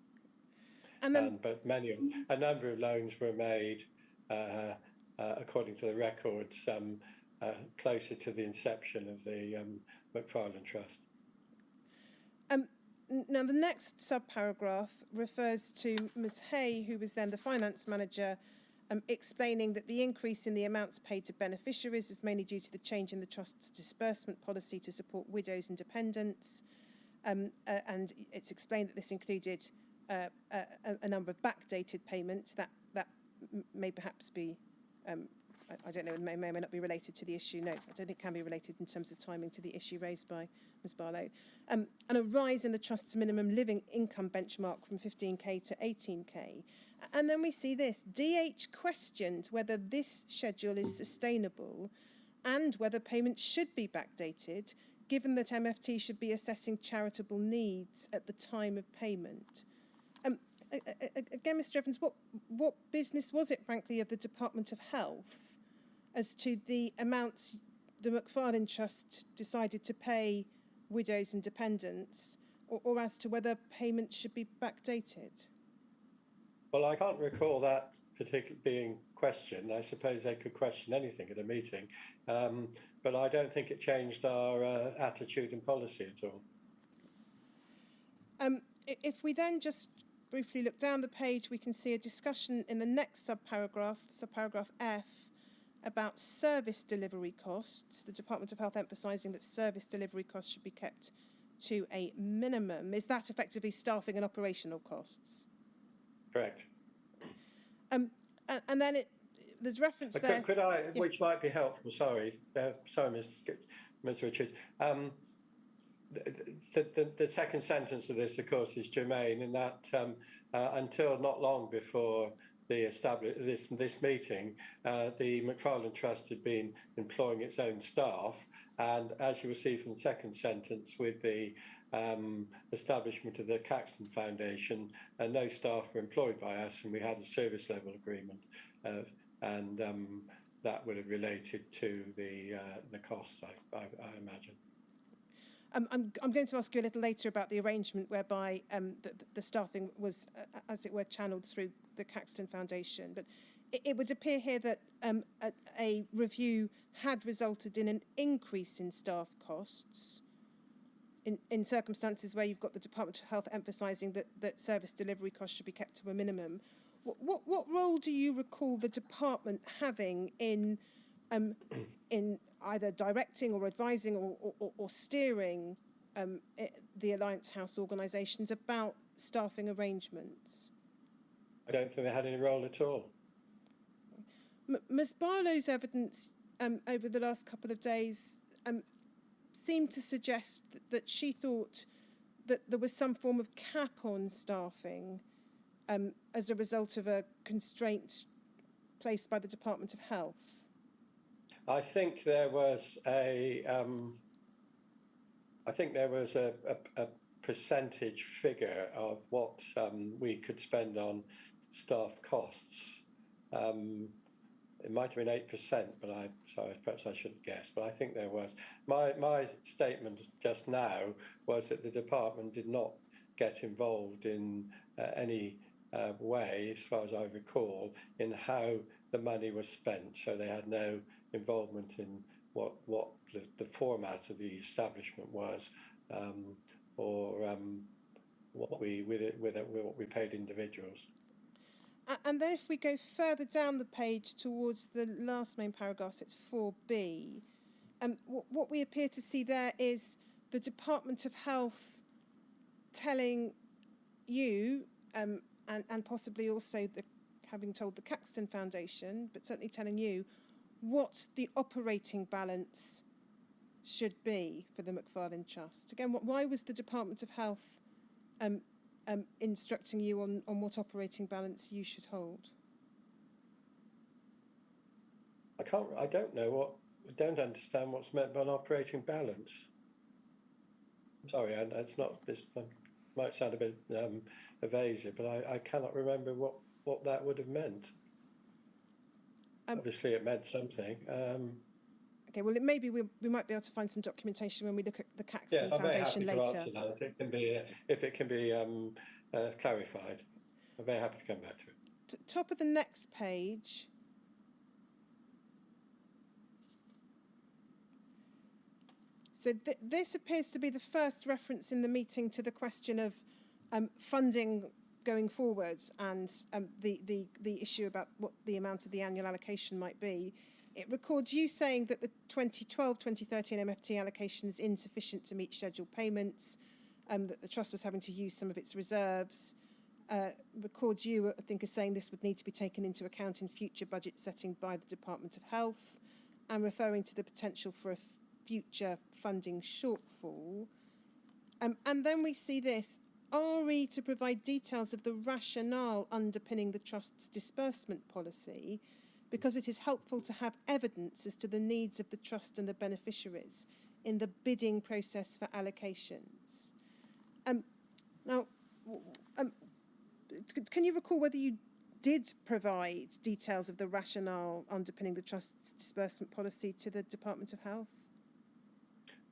And then, but a number of loans were made, according to the records, closer to the inception of the McFarlane Trust. Now, the next subparagraph refers to Ms. Hay, who was then the finance manager, explaining that the increase in the amounts paid to beneficiaries is mainly due to the change in the Trust's disbursement policy to support widows and dependents. And it's explained that this included a number of backdated payments that may perhaps be, I don't know, may or may not be related to the issue. No, I don't think it can be related in terms of timing to the issue raised by Ms. Barlow. And a rise in the Trust's minimum living income benchmark from 15k to 18k. And then we see this. DH questioned whether this schedule is sustainable and whether payments should be backdated, given that MFT should be assessing charitable needs at the time of payment. Again, Mr. Evans, what business was it, frankly, of the Department of Health as to the amounts the McFarlane Trust decided to pay widows and dependents, or as to whether payments should be backdated? Well, I can't recall that particularly being questioned. I suppose they could question anything at a meeting, but I don't think it changed our attitude and policy at all. If we then just briefly look down the page, we can see a discussion in the next subparagraph, subparagraph F, about service delivery costs. The Department of Health emphasising that service delivery costs should be kept to a minimum. Is that effectively staffing and operational costs? Correct. And then there's reference there. Could I, yes, which might be helpful, sorry, Ms. Richard. The second sentence of this, of course, is germane in that until not long before this meeting, the McFarlane Trust had been employing its own staff, and as you will see from the second sentence, with the establishment of the Caxton Foundation, no staff were employed by us, and we had a service level agreement, and that would have related to the costs, I imagine. I'm going to ask you a little later about the arrangement whereby the staffing was, as it were, channeled through the Caxton Foundation. But it would appear here that a review had resulted in an increase in staff costs in circumstances where you've got the Department of Health emphasising that service delivery costs should be kept to a minimum. What role do you recall the department having in either directing or advising or steering the Alliance House organisations about staffing arrangements? I don't think they had any role at all. Ms. Barlow's evidence over the last couple of days seemed to suggest that she thought that there was some form of cap on staffing as a result of a constraint placed by the Department of Health. I think there was a percentage figure of what we could spend on staff costs. It might have been 8%, but perhaps I shouldn't guess. But I think there was. My statement just now was that the department did not get involved in any way, as far as I recall, in how the money was spent. So they had no involvement in what the format of the establishment was, or what we paid individuals. And then if we go further down the page towards the last main paragraph, it's 4B, what we appear to see there is the Department of Health telling you, and possibly also having told the Caxton Foundation, but certainly telling you, what the operating balance should be for the Macfarlane Trust. Again, why was the Department of Health instructing you on what operating balance you should hold? I don't understand what's meant by an operating balance. I'm sorry, it might sound a bit evasive, but I cannot remember what that would have meant. Obviously, it meant something. Okay, well, maybe we might be able to find some documentation when we look at the Caxton Foundation later. Yes, I'm very happy to answer that. If it can be clarified, I'm very happy to come back to it. Top of the next page. So this appears to be the first reference in the meeting to the question of funding going forwards, and the issue about what the amount of the annual allocation might be. It records you saying that the 2012-2013 MFT allocation is insufficient to meet scheduled payments, that the Trust was having to use some of its reserves. Records you, I think, as saying this would need to be taken into account in future budget setting by the Department of Health, and referring to the potential for a future funding shortfall. And then we see this, RE to provide details of the rationale underpinning the Trust's disbursement policy, because it is helpful to have evidence as to the needs of the Trust and the beneficiaries in the bidding process for allocations. Now, can you recall whether you did provide details of the rationale underpinning the Trust's disbursement policy to the Department of Health?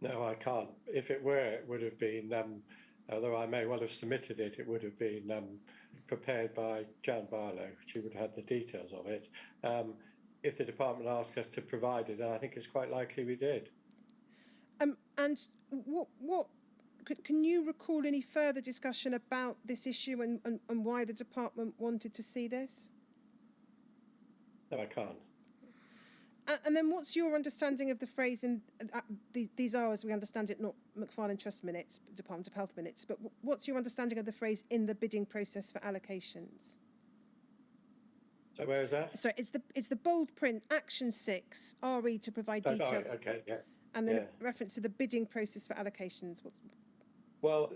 No, I can't. If it were, it would have been, although I may well have submitted it, it would have been prepared by Jan Barlow. She would have had the details of it. If the department asked us to provide it, I think it's quite likely we did. And what can you recall any further discussion about this issue and why the department wanted to see this? No, I can't. And then what's your understanding of the phrase in these are, as we understand it, not Macfarlane Trust minutes, Department of Health minutes, but what's your understanding of the phrase in the bidding process for allocations? So where is that? So it's the bold print, Action 6, RE to provide details. Sorry, okay, yeah. And then reference to the bidding process for allocations. Well,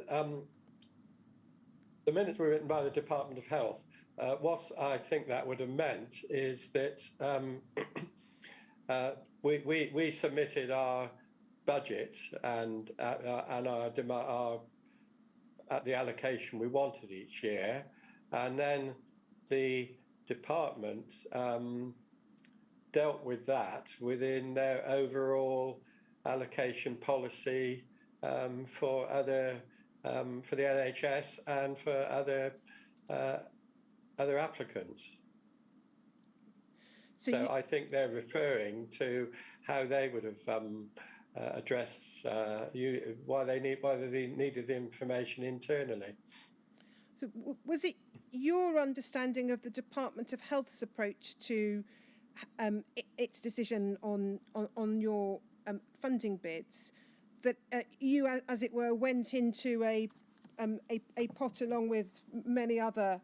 the minutes were written by the Department of Health. What I think that would have meant is that we submitted our budget and our at the allocation we wanted each year, and then the department dealt with that within their overall allocation policy for the NHS and for other applicants. So I think they're referring to how they would have addressed whether they needed the information internally. So was it your understanding of the Department of Health's approach to its decision on your funding bids that you, as it were, went into a pot along with many other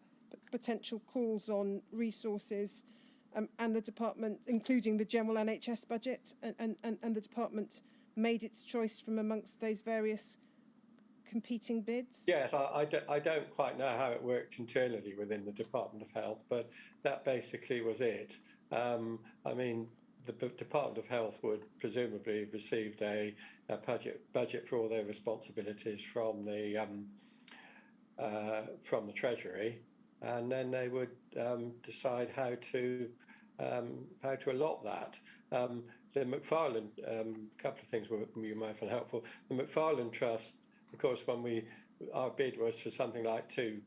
potential calls on resources, and the department, including the general NHS budget, and the department made its choice from amongst those various competing bids? Yes, I don't quite know how it worked internally within the Department of Health, but that basically was it. I mean, the Department of Health would presumably have received a budget for all their responsibilities from the Treasury, and then they would decide how to allot that. The Macfarlane, couple of things you might find helpful. The Macfarlane Trust, of course, our bid was for something like £2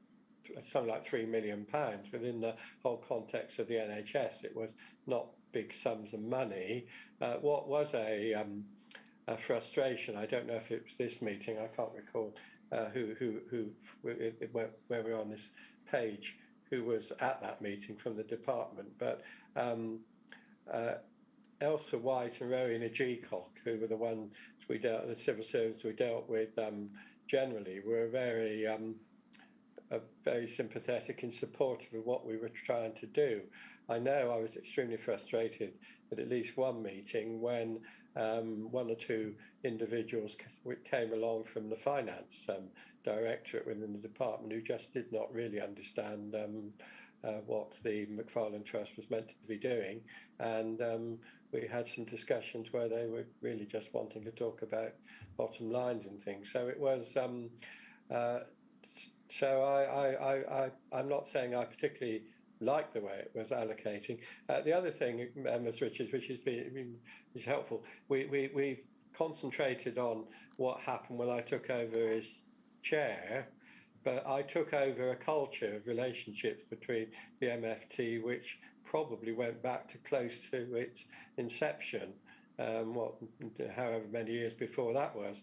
something like £3 million within the whole context of the NHS. It was not big sums of money. What was a frustration, I don't know if it was this meeting, I can't recall where we're on this page, who was at that meeting from the department, but Elsa White and Rowena Geacock, who were the ones the civil servants we dealt with generally, were very sympathetic and supportive of what we were trying to do. I know I was extremely frustrated at least one meeting when one or two individuals came along from the finance directorate within the department who just did not really understand what the McFarlane Trust was meant to be doing, and we had some discussions where they were really just wanting to talk about bottom lines and things. So it was. I'm not saying I particularly like the way it was allocating. The other thing, Ms. Richards, which has been helpful, we've concentrated on what happened when I took over as chair, but I took over a culture of relationships between the MFT, which probably went back to close to its inception, however many years before that was.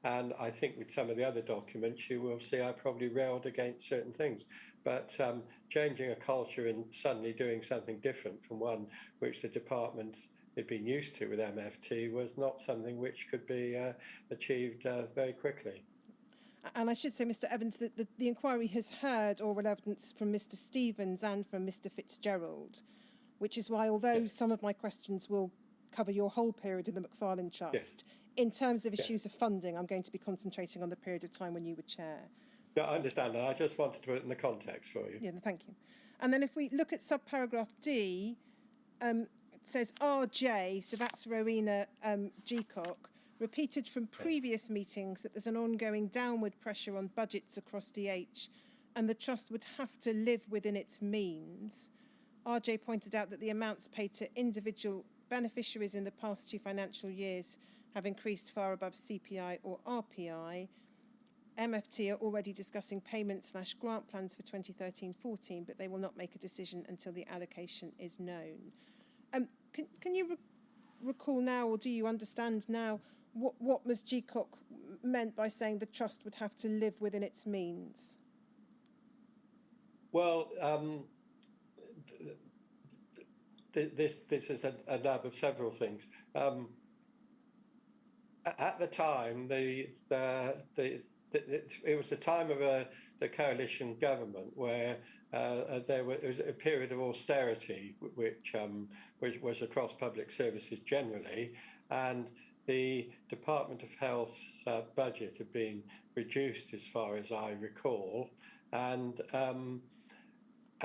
And I think with some of the other documents, you will see I probably railed against certain things. But changing a culture and suddenly doing something different from one which the department had been used to with MFT was not something which could be achieved very quickly. And I should say, Mr. Evans, that the inquiry has heard oral evidence from Mr. Stevens and from Mr. Fitzgerald, which is why, although some of my questions will cover your whole period in the McFarlane Trust, in terms of issues of funding, I'm going to be concentrating on the period of time when you were chair. No, I understand that. I just wanted to put it in the context for you. Yeah, thank you. And then if we look at subparagraph D, it says RJ, so that's Rowena Geacock, repeated from previous meetings that there's an ongoing downward pressure on budgets across DH and the Trust would have to live within its means. RJ pointed out that the amounts paid to individual beneficiaries in the past 2 financial years have increased far above CPI or RPI. MFT are already discussing payment/grant plans for 2013-14, but they will not make a decision until the allocation is known. Can you recall now, or do you understand now, what Ms. Geacock meant by saying the Trust would have to live within its means? Well, this is a nub of several things. At the time, it was the time of the coalition government where there was a period of austerity, which was across public services generally, and the Department of Health's budget had been reduced as far as I recall, and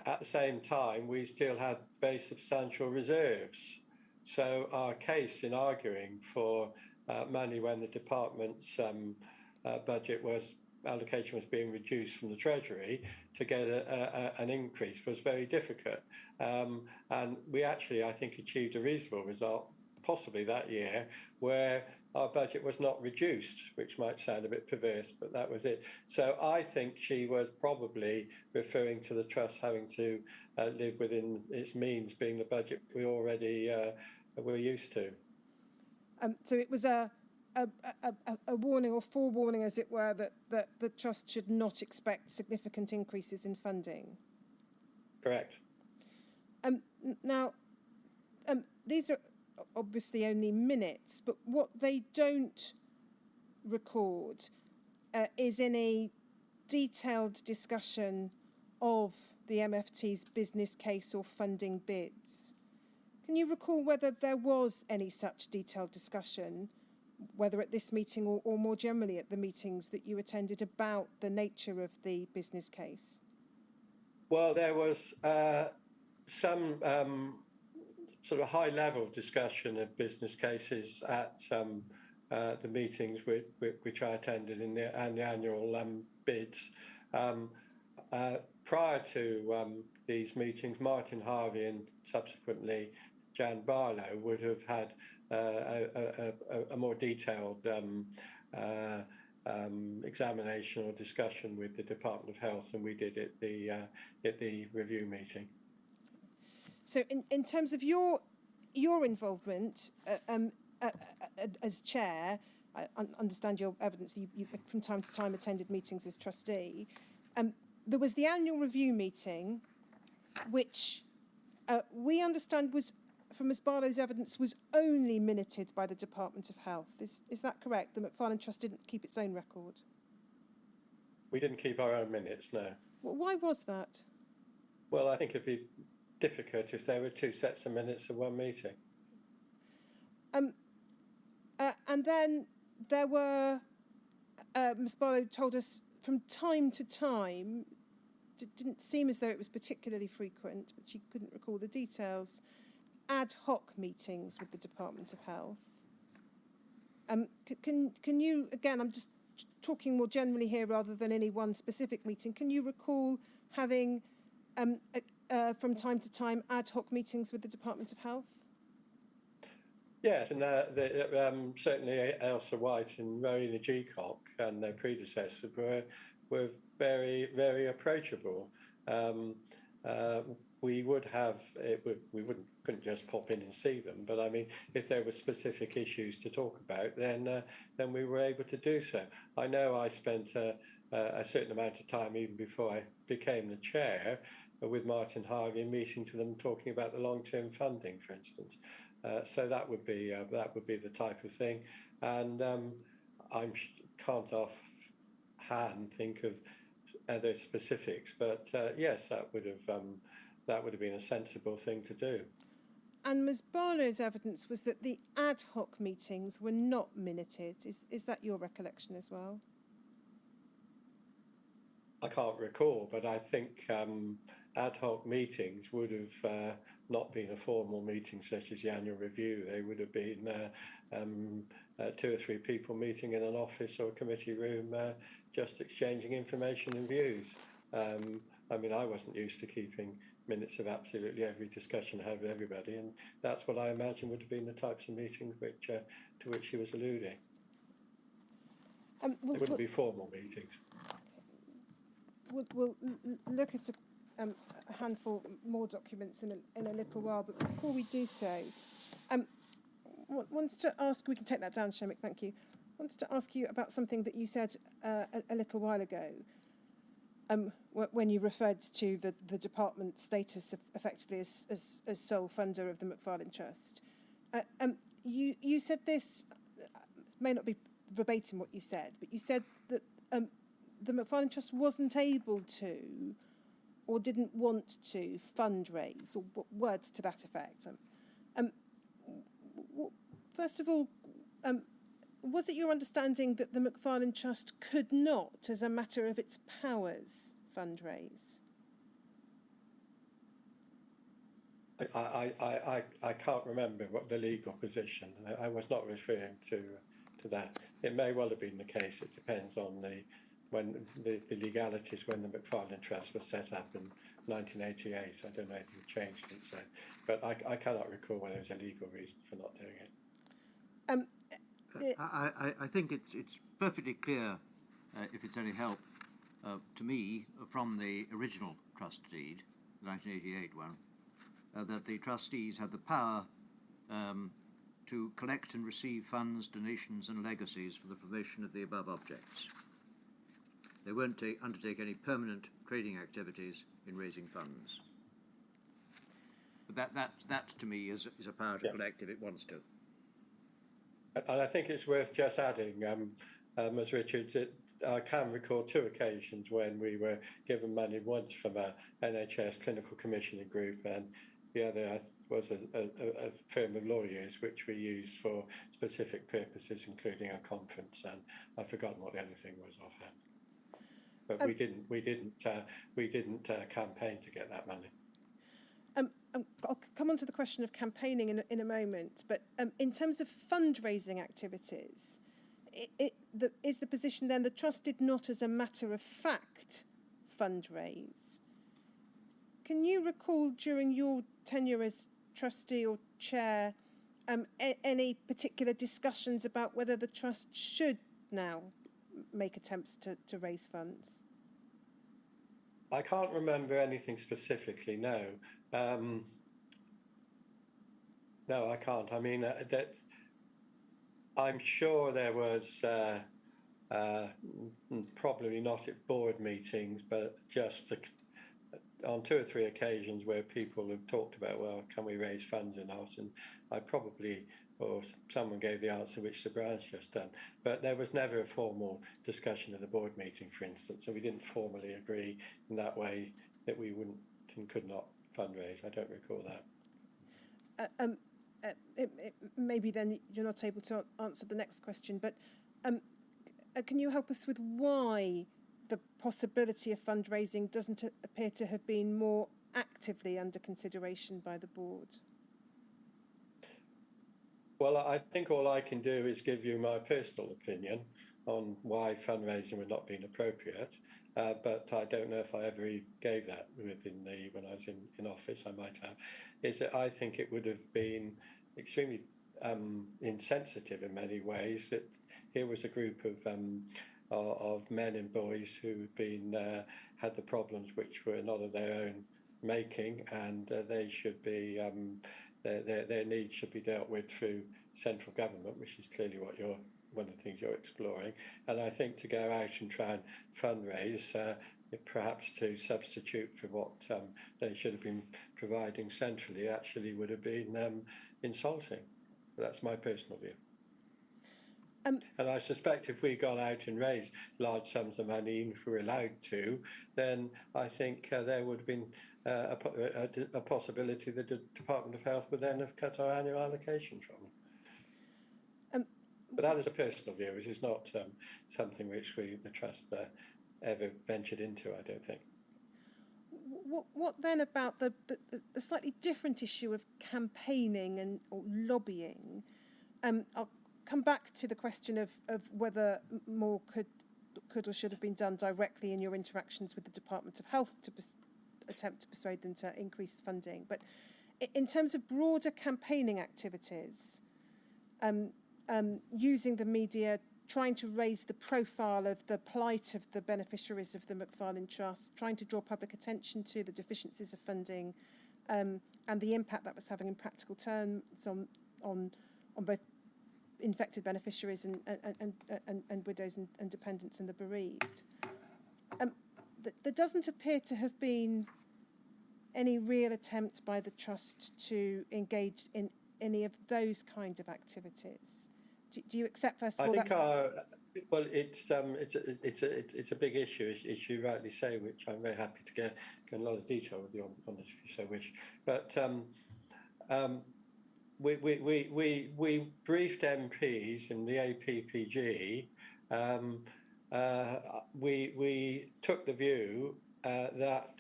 at the same time we still had very substantial reserves. So our case in arguing for money when the department's budget allocation was being reduced from the Treasury to get an increase was very difficult. And we actually, I think, achieved a reasonable result, possibly that year, where our budget was not reduced, which might sound a bit perverse, but that was it. So I think she was probably referring to the Trust having to live within its means, being the budget we already were used to. So it was a warning or forewarning, as it were, that the Trust should not expect significant increases in funding. Correct. Now, these are obviously only minutes, but what they don't record is any detailed discussion of the MFT's business case or funding bids. Can you recall whether there was any such detailed discussion, whether at this meeting or more generally at the meetings that you attended, about the nature of the business case? Well, there was some sort of high-level discussion of business cases at the meetings which I attended and the annual bids. Prior to these meetings, Martin Harvey and subsequently Jan Barlow would have had a more detailed examination or discussion with the Department of Health than we did at the review meeting. So in terms of your involvement as chair, I understand your evidence. You from time to time attended meetings as trustee. There was the annual review meeting, which we understand was, from Ms Barlow's evidence, was only minuted by the Department of Health. Is that correct? The McFarlane Trust didn't keep its own record? We didn't keep our own minutes, no. Well, why was that? Well, I think it'd be difficult if there were two sets of minutes of one meeting. And then there were, Ms Barlow told us, from time to time, it didn't seem as though it was particularly frequent, but she couldn't recall the details, ad hoc meetings with the Department of Health. Can you, again, I'm just talking more generally here rather than any one specific meeting, can you recall having, from time to time, ad hoc meetings with the Department of Health? Yes, and certainly Ailsa White and Rowena Geacock and their predecessors were very, very approachable. We would have couldn't just pop in and see them, but I mean, if there were specific issues to talk about, then we were able to do so. I know I spent a certain amount of time even before I became the chair with Martin Harvey, meeting to them, talking about the long-term funding, for instance. So that would be the type of thing, and I can't offhand think of other specifics, but yes, that would have been a sensible thing to do. And Ms Barlow's evidence was that the ad hoc meetings were not minuted. Is that your recollection as well? I can't recall, but I think ad hoc meetings would have not been a formal meeting such as the annual review. They would have been 2 or 3 people meeting in an office or a committee room, just exchanging information and views. I mean, I wasn't used to keeping minutes of absolutely every discussion I had with everybody, and that's what I imagine would have been the types of meetings to which she was alluding. They wouldn't be formal meetings. We'll look at a handful more documents in a little while, but before we do so, wants to ask, we can take that down, Shemik, thank you. Wants to ask you about something that you said a little while ago, when you referred to the department's status effectively as sole funder of the McFarlane Trust. You said this, may not be verbatim what you said, but you said that the McFarlane Trust wasn't able to, or didn't want to, fundraise, or words to that effect. First of all, was it your understanding that the McFarlane Trust could not, as a matter of its powers, fundraise? I can't remember what the legal position. I was not referring to that. It may well have been the case. It depends on the legalities when the McFarlane Trust was set up in 1988. I don't know if it changed since then, but I cannot recall whether there was a legal reason for not doing it. I think it's perfectly clear, if it's any help to me, from the original trust deed, the 1988 one, that the trustees had the power to collect and receive funds, donations and legacies for the promotion of the above objects. They won't undertake any permanent trading activities in raising funds. But that to me is a power to collect if it wants to. And I think it's worth just adding, as Richard, I can recall 2 occasions when we were given money, once from a NHS clinical commissioning group, and the other was a firm of lawyers which we used for specific purposes, including a conference, and I've forgotten what the other thing was offhand. But we didn't campaign to get that money. I'll come on to the question of campaigning in a moment, but in terms of fundraising activities, is the position then the Trust did not, as a matter of fact, fundraise? Can you recall during your tenure as trustee or chair any particular discussions about whether the Trust should now make attempts to raise funds? I can't remember anything specifically, no. No, I can't. I mean, that I'm sure there was probably not at board meetings, but just on 2 or 3 occasions where people have talked about, well, can we raise funds or not? And I probably, or someone gave the answer which Sir Brian's just done, but there was never a formal discussion at a board meeting, for instance, so we didn't formally agree in that way that we wouldn't and could not fundraise. I don't recall that. Maybe then you're not able to answer the next question, but can you help us with why the possibility of fundraising doesn't appear to have been more actively under consideration by the board? Well, I think all I can do is give you my personal opinion on why fundraising would not be appropriate, but I don't know if I ever gave that when I was in office. I might have. Is that I think it would have been extremely insensitive in many ways that here was a group of men and boys who'd been had the problems which were not of their own making, and they should be their needs should be dealt with through central government, which is clearly what one of the things you're exploring. And I think to go out and try and fundraise, perhaps to substitute for what they should have been providing centrally, actually would have been insulting. That's my personal view. And I suspect if we got out and raised large sums of money, if we were allowed to, then I think there would have been a possibility that the Department of Health would then have cut our annual allocation from them. But that is a personal view. It is not something which the Trust ever ventured into, I don't think. What then about the slightly different issue of campaigning or lobbying? I'll come back to the question of whether more could or should have been done directly in your interactions with the Department of Health to attempt to persuade them to increase funding. But in terms of broader campaigning activities, using the media, trying to raise the profile of the plight of the beneficiaries of the Macfarlane Trust, trying to draw public attention to the deficiencies of funding, and the impact that was having in practical terms on both infected beneficiaries and widows and dependents and the bereaved. There doesn't appear to have been any real attempt by the Trust to engage in any of those kind of activities. Do you accept, first of all, I think well, it's a big issue, as you rightly say, which I'm very happy to go in a lot of detail with you on this if you so wish. But we briefed MPs in the APPG. We took the view that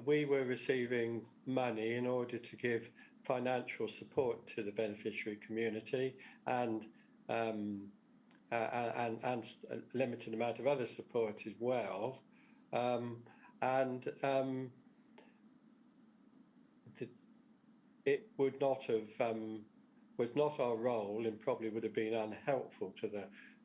we were receiving money in order to give financial support to the beneficiary community and a limited amount of other support as well, it would not have was not our role, and probably would have been unhelpful to the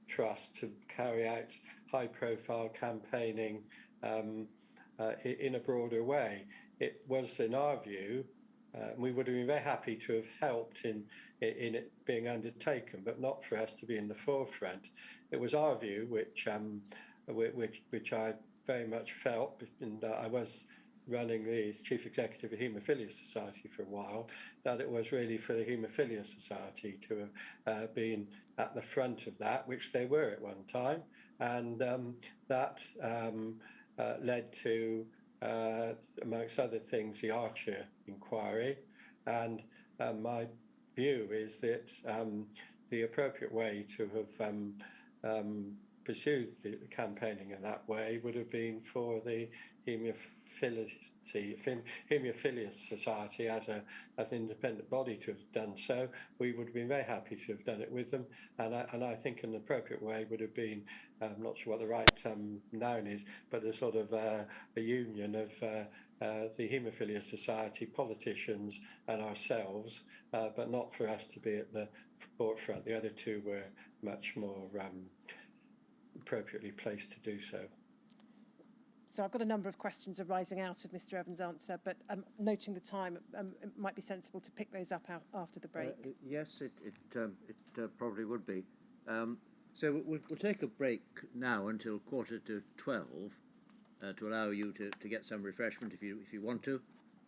Trust to carry out high-profile campaigning in a broader way. It was, in our view, we would have been very happy to have helped in it being undertaken, but not for us to be in the forefront. It was our view, which I very much felt, and I was running the Chief Executive of Haemophilia Society for a while, that it was really for the Haemophilia Society to have been at the front of that, which they were at one time, and that led to, amongst other things, the Archer inquiry. And my view is that the appropriate way to have pursued the campaigning in that way would have been for the Haemophilia Society as an independent body to have done so. We would have been very happy to have done it with them, and I think an appropriate way would have been, I'm not sure what the right noun is, but a sort of a union of the Haemophilia Society, politicians and ourselves, but not for us to be at the forefront. The other two were much more appropriately placed to do so. So I've got a number of questions arising out of Mr. Evans' answer, but noting the time, it might be sensible to pick those up after the break. Yes, it probably would be. So we'll take a break now until 11:45 to allow you to get some refreshment if you want to,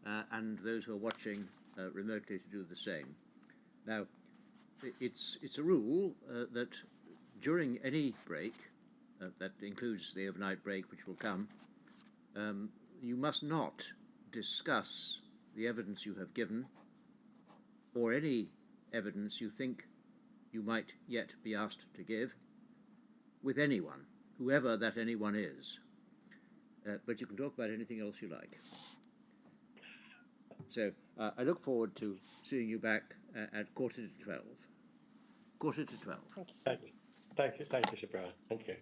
and those who are watching remotely to do the same. Now, it's a rule that during any break, that includes the overnight break which will come, you must not discuss the evidence you have given or any evidence you think you might yet be asked to give with anyone, whoever that anyone is. But you can talk about anything else you like. So I look forward to seeing you back at 11:45. 11:45. Thank you, sir. Thank you, Sir Brian. Thank you.